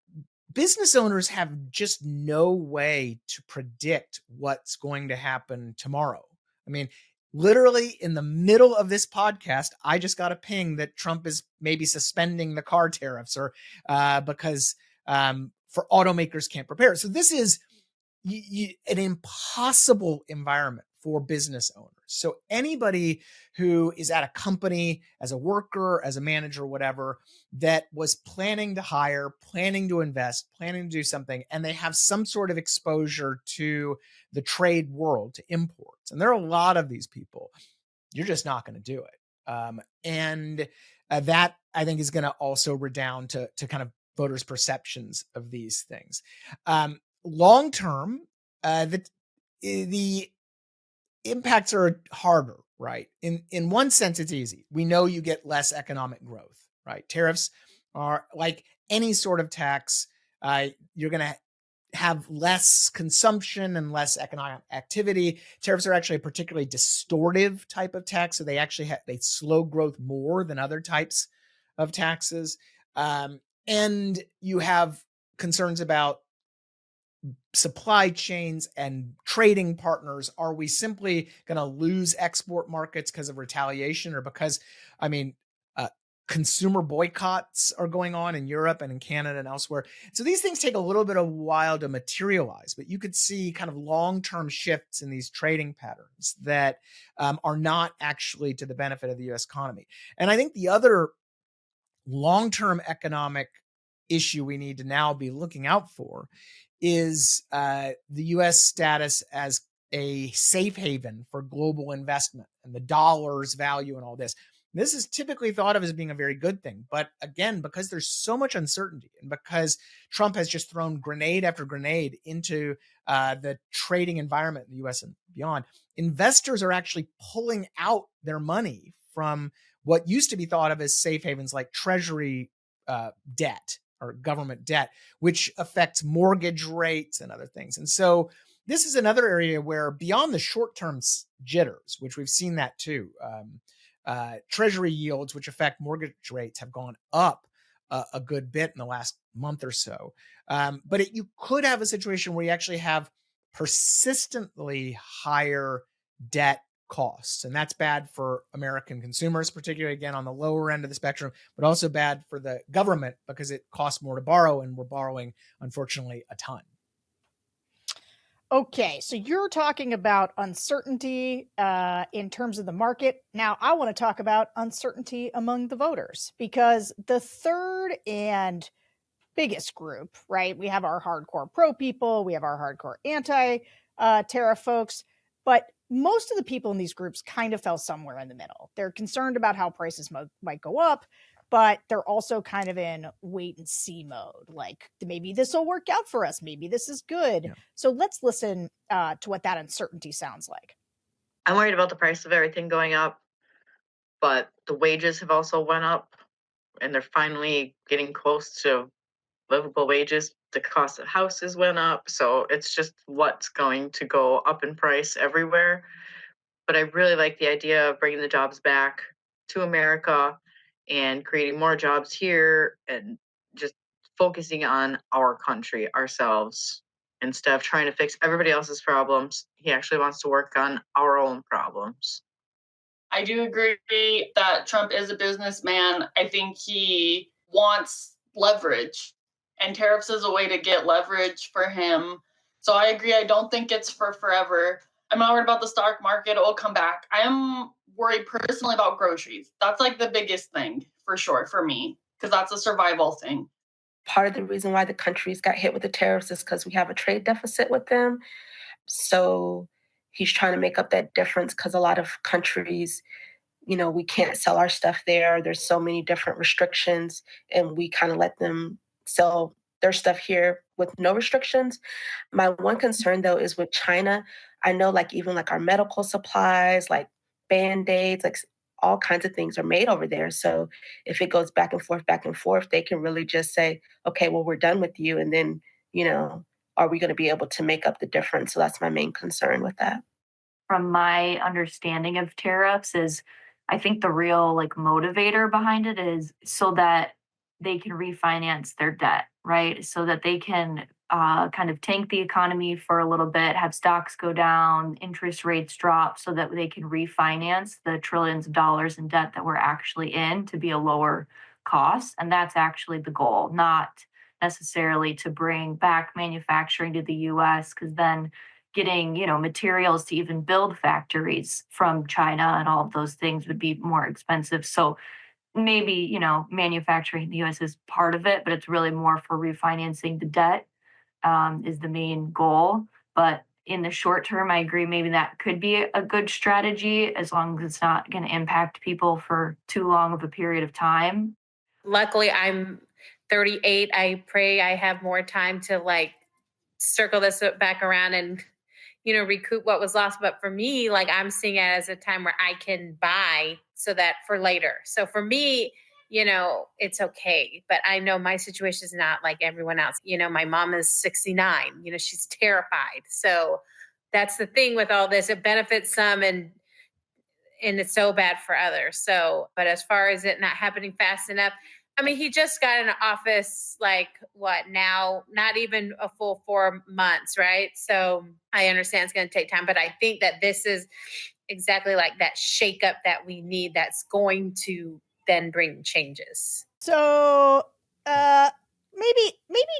business owners have just no way to predict what's going to happen tomorrow. I mean, literally in the middle of this podcast, I just got a ping that Trump is maybe suspending the car tariffs, or because for automakers can't prepare. So this is an impossible environment for business owners. So anybody who is at a company as a worker, as a manager, whatever, that was planning to hire, planning to invest, planning to do something, and they have some sort of exposure to the trade world, to imports, and there are a lot of these people, you're just not going to do it. And that, I think, is going to also redound to kind of voters' perceptions of these things. Long term, the impacts are harder, right? In one sense, it's easy. We know you get less economic growth, right? Tariffs are like any sort of tax. You're going to have less consumption and less economic activity. Tariffs are actually a particularly distortive type of tax, so they actually they slow growth more than other types of taxes. And you have concerns about supply chains and trading partners. Are we simply going to lose export markets because of retaliation, or because, consumer boycotts are going on in Europe and in Canada and elsewhere? So these things take a little bit of a while to materialize, but you could see kind of long-term shifts in these trading patterns that are not actually to the benefit of the U.S. economy. And I think the other long-term economic issue we need to now be looking out for is the U.S. status as a safe haven for global investment and the dollar's value and all this. This is typically thought of as being a very good thing. But again, because there's so much uncertainty, and because Trump has just thrown grenade after grenade into the trading environment in the U.S. and beyond, investors are actually pulling out their money from what used to be thought of as safe havens like Treasury debt or government debt, which affects mortgage rates and other things. And so this is another area where, beyond the short-term jitters, which we've seen that too, Treasury yields, which affect mortgage rates, have gone up a good bit in the last month or so. But you could have a situation where you actually have persistently higher debt costs, and that's bad for American consumers, particularly, again, on the lower end of the spectrum, but also bad for the government because it costs more to borrow, and we're borrowing, unfortunately, a ton. Okay, so you're talking about uncertainty in terms of the market. Now, I want to talk about uncertainty among the voters, because the third and biggest group, right? We have our hardcore pro people, we have our hardcore anti-tariff folks, but most of the people in these groups kind of fell somewhere in the middle. They're concerned about how prices might go up, but they're also kind of in wait and see mode. Like, maybe this will work out for us. Maybe this is good. Yeah. So let's listen to what that uncertainty sounds like. I'm worried about the price of everything going up, but the wages have also went up, and they're finally getting close to livable wages. The cost of houses went up. So it's just what's going to go up in price everywhere. But I really like the idea of bringing the jobs back to America and creating more jobs here, and just focusing on our country, ourselves, instead of trying to fix everybody else's problems. He actually wants to work on our own problems. I do agree that Trump is a businessman. I think he wants leverage. and tariffs is a way to get leverage for him. So I agree. I don't think it's for forever. I'm not worried about the stock market. It will come back. I am worried personally about groceries. That's like the biggest thing for sure for me, because that's a survival thing. Part of the reason why the countries got hit with the tariffs is because we have a trade deficit with them. So he's trying to make up that difference because a lot of countries, we can't sell our stuff there. There's so many different restrictions, and we kind of let them sell their stuff here with no restrictions. My one concern, though, is with China. I know even our medical supplies, like Band-Aids, all kinds of things are made over there. So if it goes back and forth, they can really just say, okay, well, we're done with you. And then, are we going to be able to make up the difference? So that's my main concern with that. From my understanding of tariffs is, I think the real motivator behind it is so that they can refinance their debt, right? So that they can kind of tank the economy for a little bit, have stocks go down, interest rates drop, so that they can refinance the trillions of dollars in debt that we're actually in to be a lower cost. And that's actually the goal, not necessarily to bring back manufacturing to the US, because then getting, materials to even build factories from China and all of those things would be more expensive. So maybe, manufacturing in the US is part of it, but it's really more for refinancing the debt is the main goal. But in the short term, I agree, maybe that could be a good strategy as long as it's not going to impact people for too long of a period of time. Luckily, I'm 38. I pray I have more time to circle this back around and recoup what was lost. But for me, I'm seeing it as a time where I can buy so that for later. So for me, it's okay. But I know my situation is not like everyone else. My mom is 69. She's terrified. So that's the thing with all this. It benefits some and it's so bad for others. So, but as far as it not happening fast enough, I mean, he just got in office now, not even a full 4 months, right? So I understand it's going to take time, but I think that this is exactly that shakeup that we need that's going to then bring changes. So maybe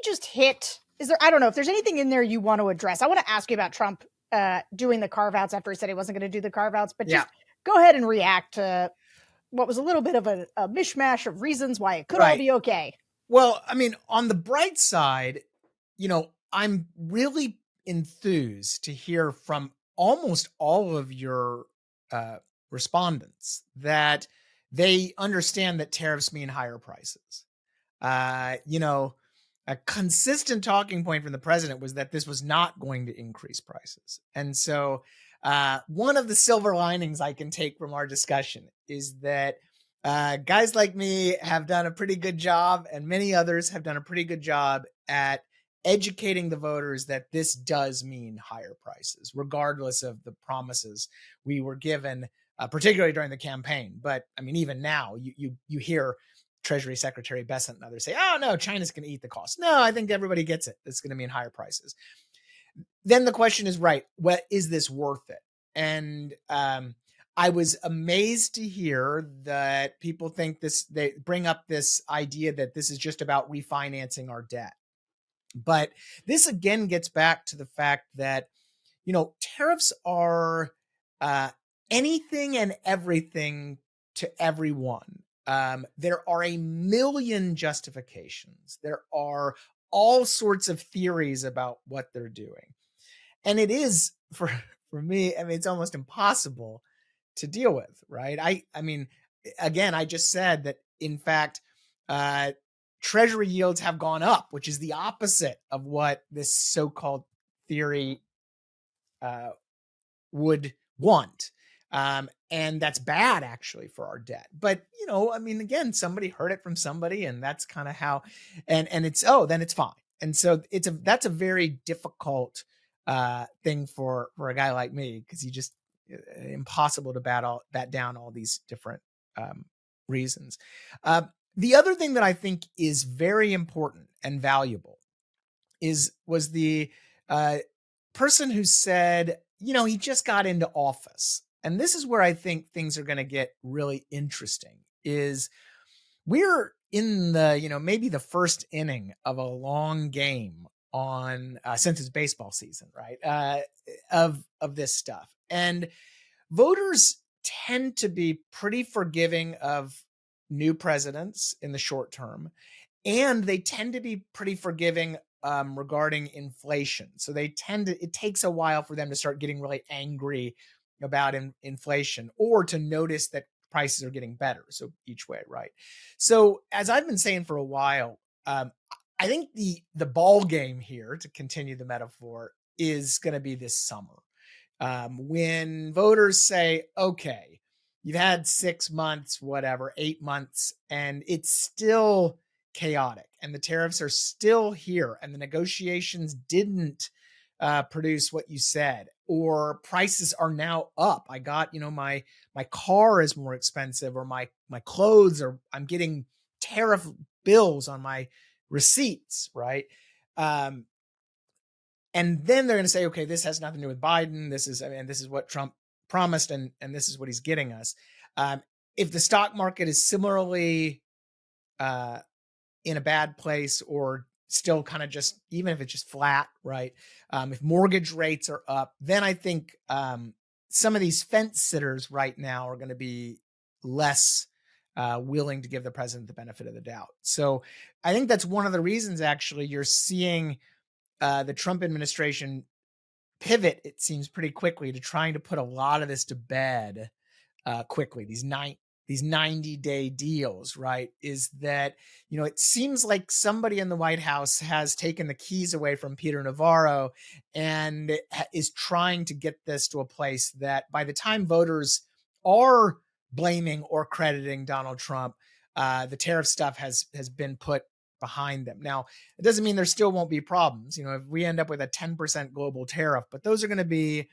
just hit, I don't know if there's anything in there you want to address. I want to ask you about Trump doing the carve-outs after he said he wasn't going to do the carve-outs, but just go ahead and react to what was a little bit of a mishmash of reasons why it could all be okay. Well, I mean, on the bright side, I'm really enthused to hear from almost all of your respondents that they understand that tariffs mean higher prices. A consistent talking point from the president was that this was not going to increase prices. And so one of the silver linings I can take from our discussion is that guys like me have done a pretty good job, and many others have done a pretty good job at educating the voters that this does mean higher prices, regardless of the promises we were given, particularly during the campaign. But I mean, even now, you hear Treasury Secretary Bessent and others say, oh, no, China's going to eat the cost. No, I think everybody gets it. It's going to mean higher prices. Then the question is, what is this worth it? And I was amazed to hear that people think they bring up this idea that this is just about refinancing our debt. But this again gets back to the fact that, tariffs are anything and everything to everyone. There are a million justifications. There are all sorts of theories about what they're doing. And it is, for me, I mean, it's almost impossible to deal with, right? I mean, again, I just said that, in fact, Treasury yields have gone up, which is the opposite of what this so-called theory would want. And that's bad, actually, for our debt. But, I mean, again, somebody heard it from somebody, and that's kind of how, and it's, then it's fine. And so that's a very difficult thing for a guy like me, because you just, impossible to bat down all these different reasons. The other thing that I think is very important and valuable was the person who said, he just got into office. And this is where I think things are going to get really interesting, is we're in the, maybe the first inning of a long game on since it's baseball season, right? Of this stuff. And voters tend to be pretty forgiving of new presidents in the short term, and they tend to be pretty forgiving regarding inflation. So it takes a while for them to start getting really angry about inflation or to notice that prices are getting better. So each way, right? So as I've been saying for a while, I think the ball game here, to continue the metaphor, is going to be this summer. When voters say, okay, you've had 6 months, whatever, 8 months, and it's still chaotic and the tariffs are still here and the negotiations didn't produce what you said, or prices are now up. I got, my car is more expensive, or my clothes, or I'm getting tariff bills on my receipts, right? And then they're going to say, okay, this has nothing to do with Biden. This is what Trump promised, and this is what he's getting us. If the stock market is similarly in a bad place, or still kind of just, even if it's just flat, right? If mortgage rates are up, then I think some of these fence sitters right now are going to be less willing to give the president the benefit of the doubt. So I think that's one of the reasons, actually, you're seeing the Trump administration pivot, it seems, pretty quickly to trying to put a lot of this to bed quickly. These 90-day deals, right? Is that, it seems like somebody in the White House has taken the keys away from Peter Navarro and is trying to get this to a place that by the time voters are blaming or crediting Donald Trump, the tariff stuff has been put behind them. Now, it doesn't mean there still won't be problems. If we end up with a 10% global tariff, but those are going to be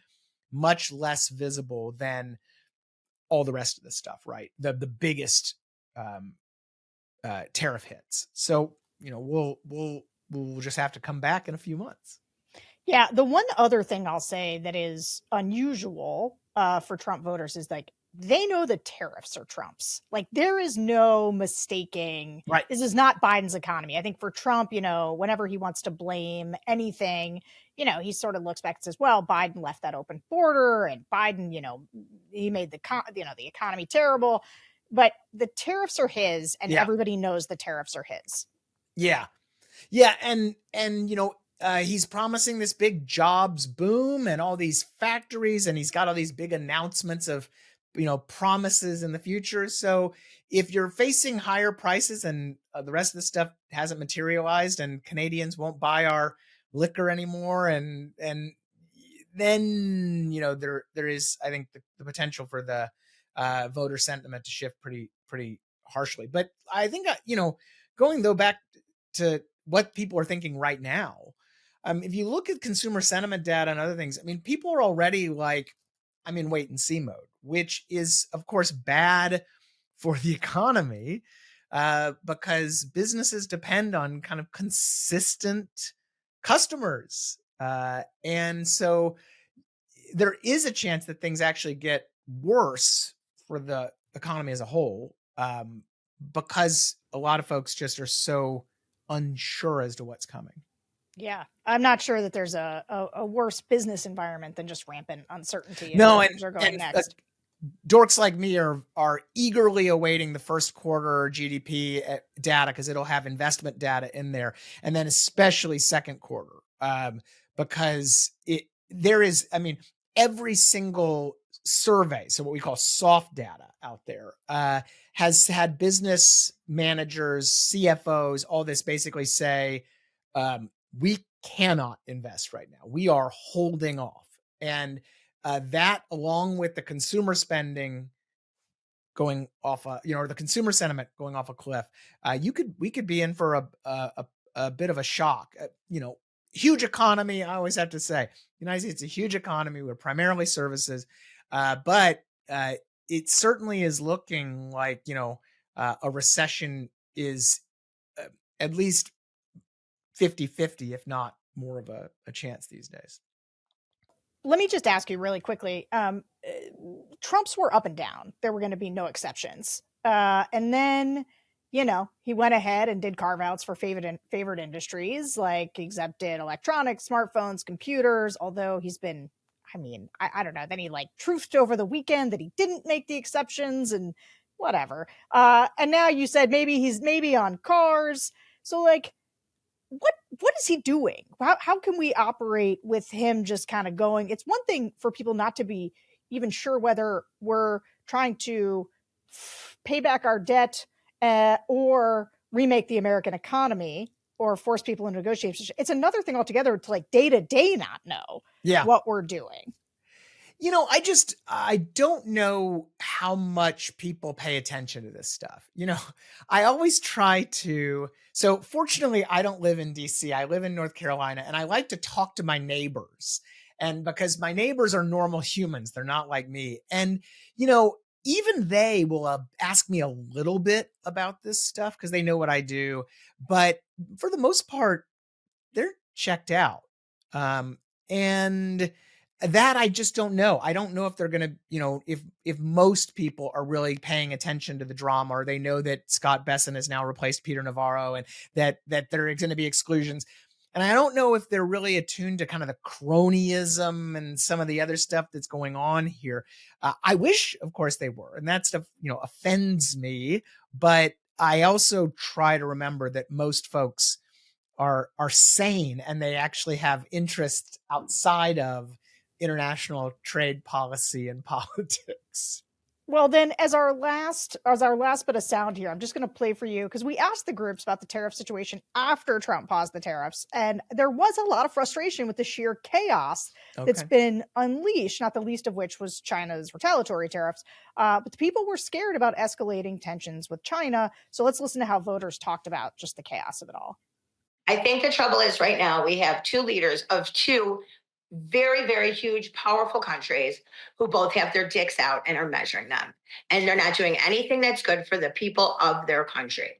much less visible than all the rest of the stuff, right? The biggest tariff hits. So, we'll just have to come back in a few months. Yeah, the one other thing I'll say that is unusual for Trump voters is like, they know the tariffs are Trump's. Like, there is no mistaking. Right. This is not Biden's economy. I think for Trump, whenever he wants to blame anything, he sort of looks back and says, well, Biden left that open border, and Biden, he made the economy terrible. But the tariffs are his, and everybody knows the tariffs are his. Yeah. And he's promising this big jobs boom and all these factories, and he's got all these big announcements of, promises in the future. So if you're facing higher prices and the rest of the stuff hasn't materialized, and Canadians won't buy our liquor anymore, and then, there is, I think, the potential for the voter sentiment to shift pretty harshly. But I think, going though back to what people are thinking right now, if you look at consumer sentiment data and other things, people are already in wait and see mode, which is, of course, bad for the economy because businesses depend on kind of consistent customers. And so there is a chance that things actually get worse for the economy as a whole because a lot of folks just are so unsure as to what's coming. Yeah, I'm not sure that there's a worse business environment than just rampant uncertainty. No, and are going next. Dorks like me are eagerly awaiting the first quarter GDP data because it'll have investment data in there, and then especially second quarter because there is, every single survey, so what we call soft data out there, has had business managers, CFOs, all this basically say, we cannot invest right now. We are holding off. And that, along with the consumer spending going off, or the consumer sentiment going off a cliff, we could be in for a bit of a shock. Huge economy. I always have to say, the United States is a huge economy. We're primarily services, but it certainly is looking like a recession is at least 50-50, if not more of a chance these days. Let me just ask you really quickly. Trump's were up and down. There were going to be no exceptions. And then, he went ahead and did carve outs for favored industries, like exempted electronics, smartphones, computers, although he's been, I don't know. Then he truthed over the weekend that he didn't make the exceptions and whatever. And now you said he's maybe on cars. So what is he doing? How can we operate with him just kind of going? It's one thing for people not to be even sure whether we're trying to pay back our debt or remake the American economy or force people into negotiations. It's another thing altogether to day to day not know what we're doing. I don't know how much people pay attention to this stuff. I always try to. So fortunately, I don't live in DC. I live in North Carolina, and I like to talk to my neighbors. And because my neighbors are normal humans, they're not like me. And, even they will ask me a little bit about this stuff because they know what I do. But for the most part, they're checked out. And that I just don't know. I don't know if they're going to, if most people are really paying attention to the drama, or they know that Scott Besson has now replaced Peter Navarro and that there are going to be exclusions. And I don't know if they're really attuned to kind of the cronyism and some of the other stuff that's going on here. I wish, of course, they were. And that stuff, offends me. But I also try to remember that most folks are sane and they actually have interests outside of international trade policy and politics. Well, then, as our last bit of sound here, I'm just going to play for you because we asked the groups about the tariff situation after Trump paused the tariffs, and there was a lot of frustration with the sheer chaos that's been unleashed, not the least of which was China's retaliatory tariffs. But the people were scared about escalating tensions with China. So let's listen to how voters talked about just the chaos of it all. I think the trouble is right now we have two leaders of two very, very huge, powerful countries who both have their dicks out and are measuring them. And they're not doing anything that's good for the people of their country.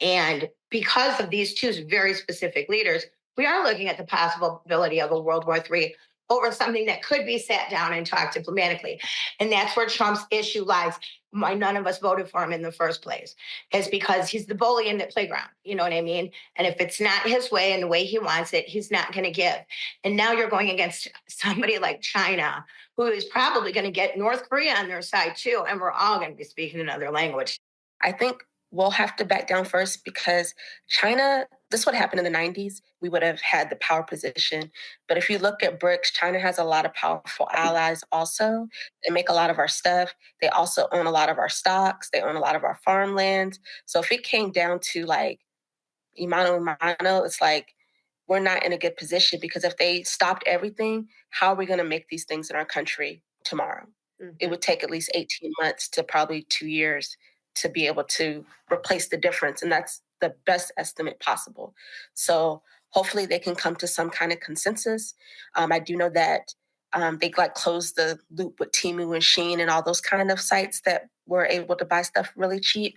And because of these two very specific leaders, we are looking at the possibility of a World War III over something that could be sat down and talked diplomatically. And that's where Trump's issue lies. Why none of us voted for him in the first place is because he's the bully in the playground. You know what I mean? And if it's not his way and the way he wants it, he's not going to give. And now you're going against somebody like China, who is probably going to get North Korea on their side too. And we're all going to be speaking another language. I think we'll have to back down first because China, this would happen in the 90s. We would have had the power position. But if you look at BRICS, China has a lot of powerful allies also. They make a lot of our stuff. They also own a lot of our stocks. They own a lot of our farmlands. So if it came down to mano a mano, it's we're not in a good position because if they stopped everything, how are we going to make these things in our country tomorrow? Mm-hmm. It would take at least 18 months to probably 2 years to be able to replace the difference. And that's the best estimate possible. So hopefully they can come to some kind of consensus. I do know that they closed the loop with Temu and Shein and all those kind of sites that were able to buy stuff really cheap.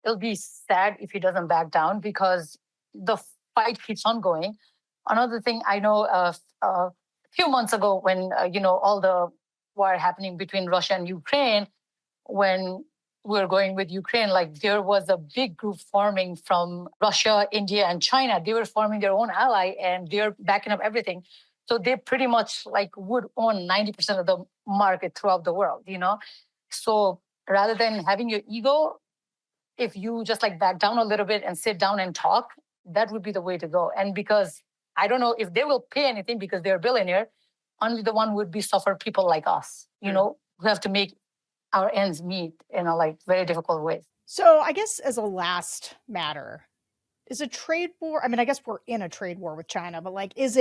It'll be sad if he doesn't back down because the fight keeps on going. Another thing I know a few months ago when, all the war happening between Russia and Ukraine, when we were going with Ukraine, there was a big group forming from Russia, India, and China. They were forming their own ally and they're backing up everything. So they pretty much would own 90% of the market throughout the world, So rather than having your ego, if you just back down a little bit and sit down and talk, that would be the way to go. And because I don't know if they will pay anything because they're a billionaire, only the one would be suffer people like us, who have to make our ends meet in a very difficult ways. So I guess as a last matter, is a trade war, I guess we're in a trade war with China, but what is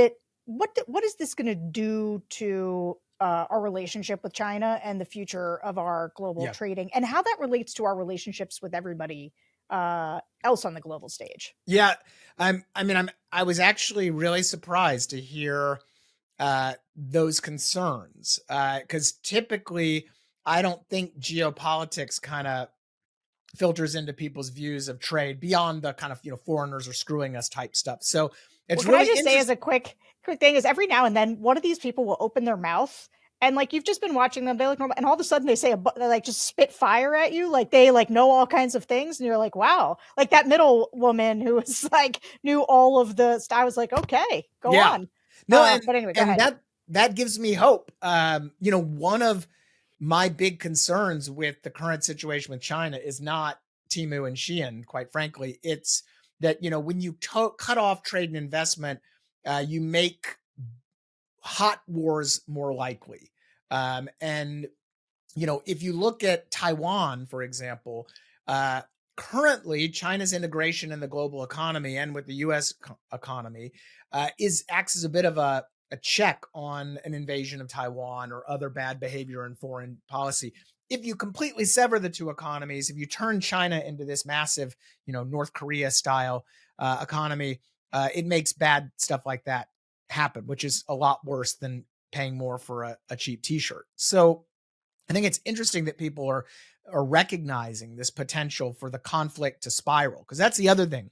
this going to do to our relationship with China and the future of our global trading and how that relates to our relationships with everybody else on the global stage? Yeah. I was actually really surprised to hear those concerns because typically I don't think geopolitics kind of filters into people's views of trade beyond the kind of, foreigners are screwing us type stuff. So it's really I just say as a quick thing is every now and then one of these people will open their mouth And like you've just been watching them, they look normal, and all of a sudden they say they like just spit fire at you, like they like know all kinds of things, and you're like, wow. Like that middle woman who was like knew all of the. I was like, okay, go on. No, but anyway, go ahead. that gives me hope. One of my big concerns with the current situation with China is not Temu and Shein. Quite frankly, it's that when you cut off trade and investment, you make hot wars more likely. And if you look at Taiwan, for example, currently China's integration in the global economy and with the U.S. economy acts as a bit of a check on an invasion of Taiwan or other bad behavior in foreign policy. If you completely sever the two economies, if you turn China into this massive, North Korea style economy, it makes bad stuff like that happen, which is a lot worse than paying more for a cheap t-shirt. So I think it's interesting that people are recognizing this potential for the conflict to spiral, because that's the other thing.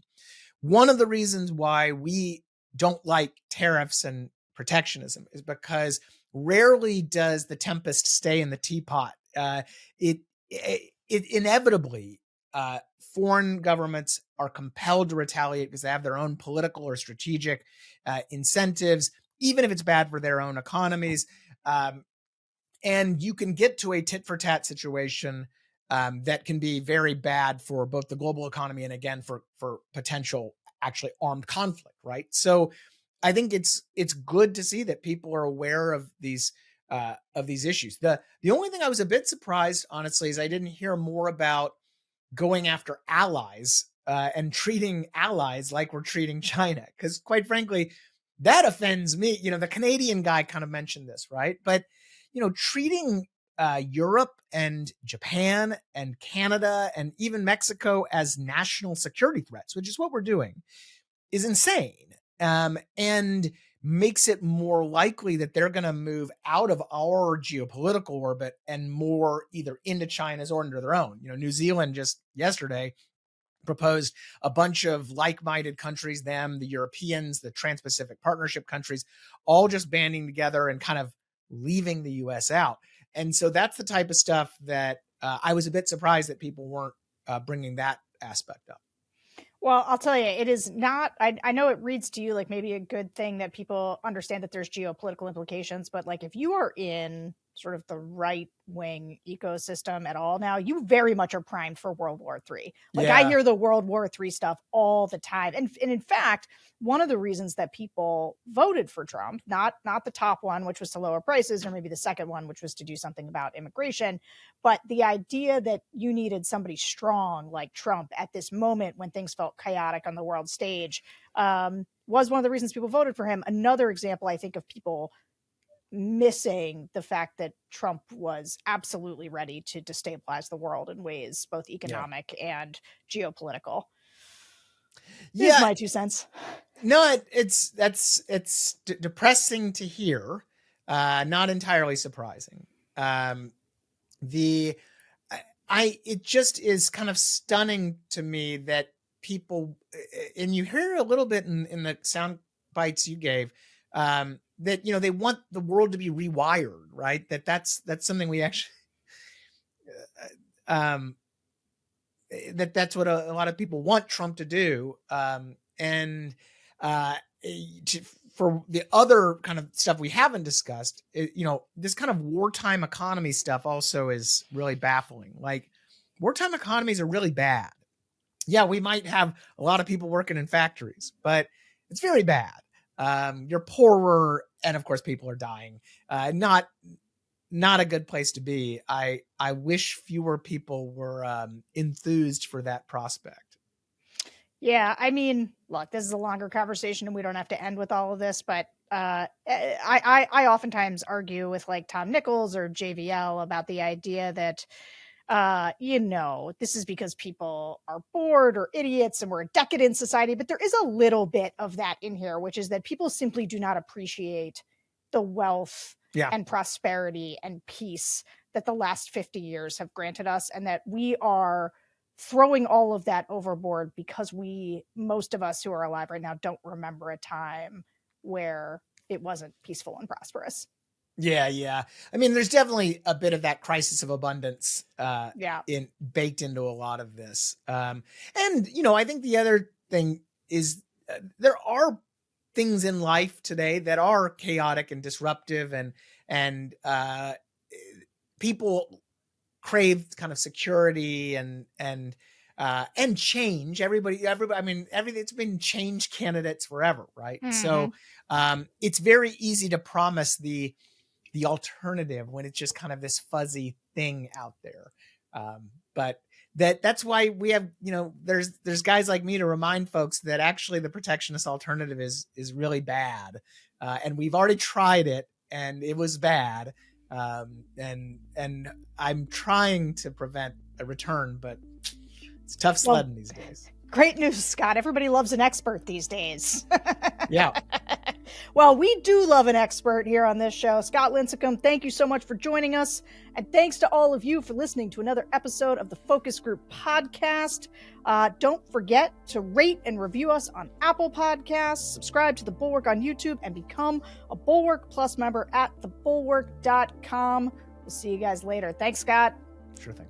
One of the reasons why we don't like tariffs and protectionism is because rarely does the tempest stay in the teapot. It inevitably, foreign governments are compelled to retaliate because they have their own political or strategic incentives, even if it's bad for their own economies. And you can get to a tit for tat situation that can be very bad for both the global economy and, again, for potential actually armed conflict, right? So I think it's good to see that people are aware of these issues. The only thing I was a bit surprised, honestly, is I didn't hear more about going after allies and treating allies like we're treating China, because quite frankly, that offends me. The Canadian guy kind of mentioned this, right? But treating Europe and Japan and Canada and even Mexico as national security threats, which is what we're doing, is insane, and makes it more likely that they're going to move out of our geopolitical orbit and more either into China's or into their own. New Zealand just yesterday proposed a bunch of like-minded countries, the Europeans, the Trans-Pacific Partnership countries, all just banding together and kind of leaving the U.S. out. And so that's the type of stuff that I was a bit surprised that people weren't bringing that aspect up. Well, I'll tell you, it is not, I know it reads to you like maybe a good thing that people understand that there's geopolitical implications, but like if you are in sort of the right wing ecosystem at all now, you very much are primed for World War III. Like I hear the World War III stuff all the time. And in fact, one of the reasons that people voted for Trump, not the top one, which was to lower prices, or maybe the second one, which was to do something about immigration, but the idea that you needed somebody strong like Trump at this moment when things felt chaotic on the world stage was one of the reasons people voted for him. Another example, I think, of people missing the fact that Trump was absolutely ready to destabilize the world in ways both economic and geopolitical. Here's my 2 cents. No, it's depressing to hear, not entirely surprising. It just is kind of stunning to me that people, and you hear a little bit in the sound bites you gave, that they want the world to be rewired, right? That's something we actually that's what a lot of people want Trump to do, and for the other kind of stuff we haven't discussed, this kind of wartime economy stuff also is really baffling. Like, wartime economies are really bad. Yeah, we might have a lot of people working in factories, but it's very bad. You're poorer, and of course, people are dying. Not a good place to be. I wish fewer people were enthused for that prospect. Yeah, I mean, look, this is a longer conversation, and we don't have to end with all of this. But I oftentimes argue with like Tom Nichols or JVL about the idea that this is because people are bored or idiots and we're a decadent society. But there is a little bit of that in here, which is that people simply do not appreciate the wealth and prosperity and peace that the last 50 years have granted us, and that we are throwing all of that overboard because most of us who are alive right now don't remember a time where it wasn't peaceful and prosperous. Yeah. I mean, there's definitely a bit of that crisis of abundance baked into a lot of this. And, I think the other thing is there are things in life today that are chaotic and disruptive, and people crave kind of security and change. Everybody. I mean, it's been change candidates forever, right? Mhm. So it's very easy to promise the alternative when it's just kind of this fuzzy thing out there. But that's why we have, there's guys like me to remind folks that actually the protectionist alternative is really bad. And we've already tried it and it was bad. And I'm trying to prevent a return, but it's tough sledding these days. Great news, Scott. Everybody loves an expert these days. Yeah. Well, we do love an expert here on this show. Scott Lincicome, thank you so much for joining us. And thanks to all of you for listening to another episode of the Focus Group podcast. Don't forget to rate and review us on Apple Podcasts, subscribe to The Bulwark on YouTube, and become a Bulwark Plus member at thebulwark.com. We'll see you guys later. Thanks, Scott. Sure thing.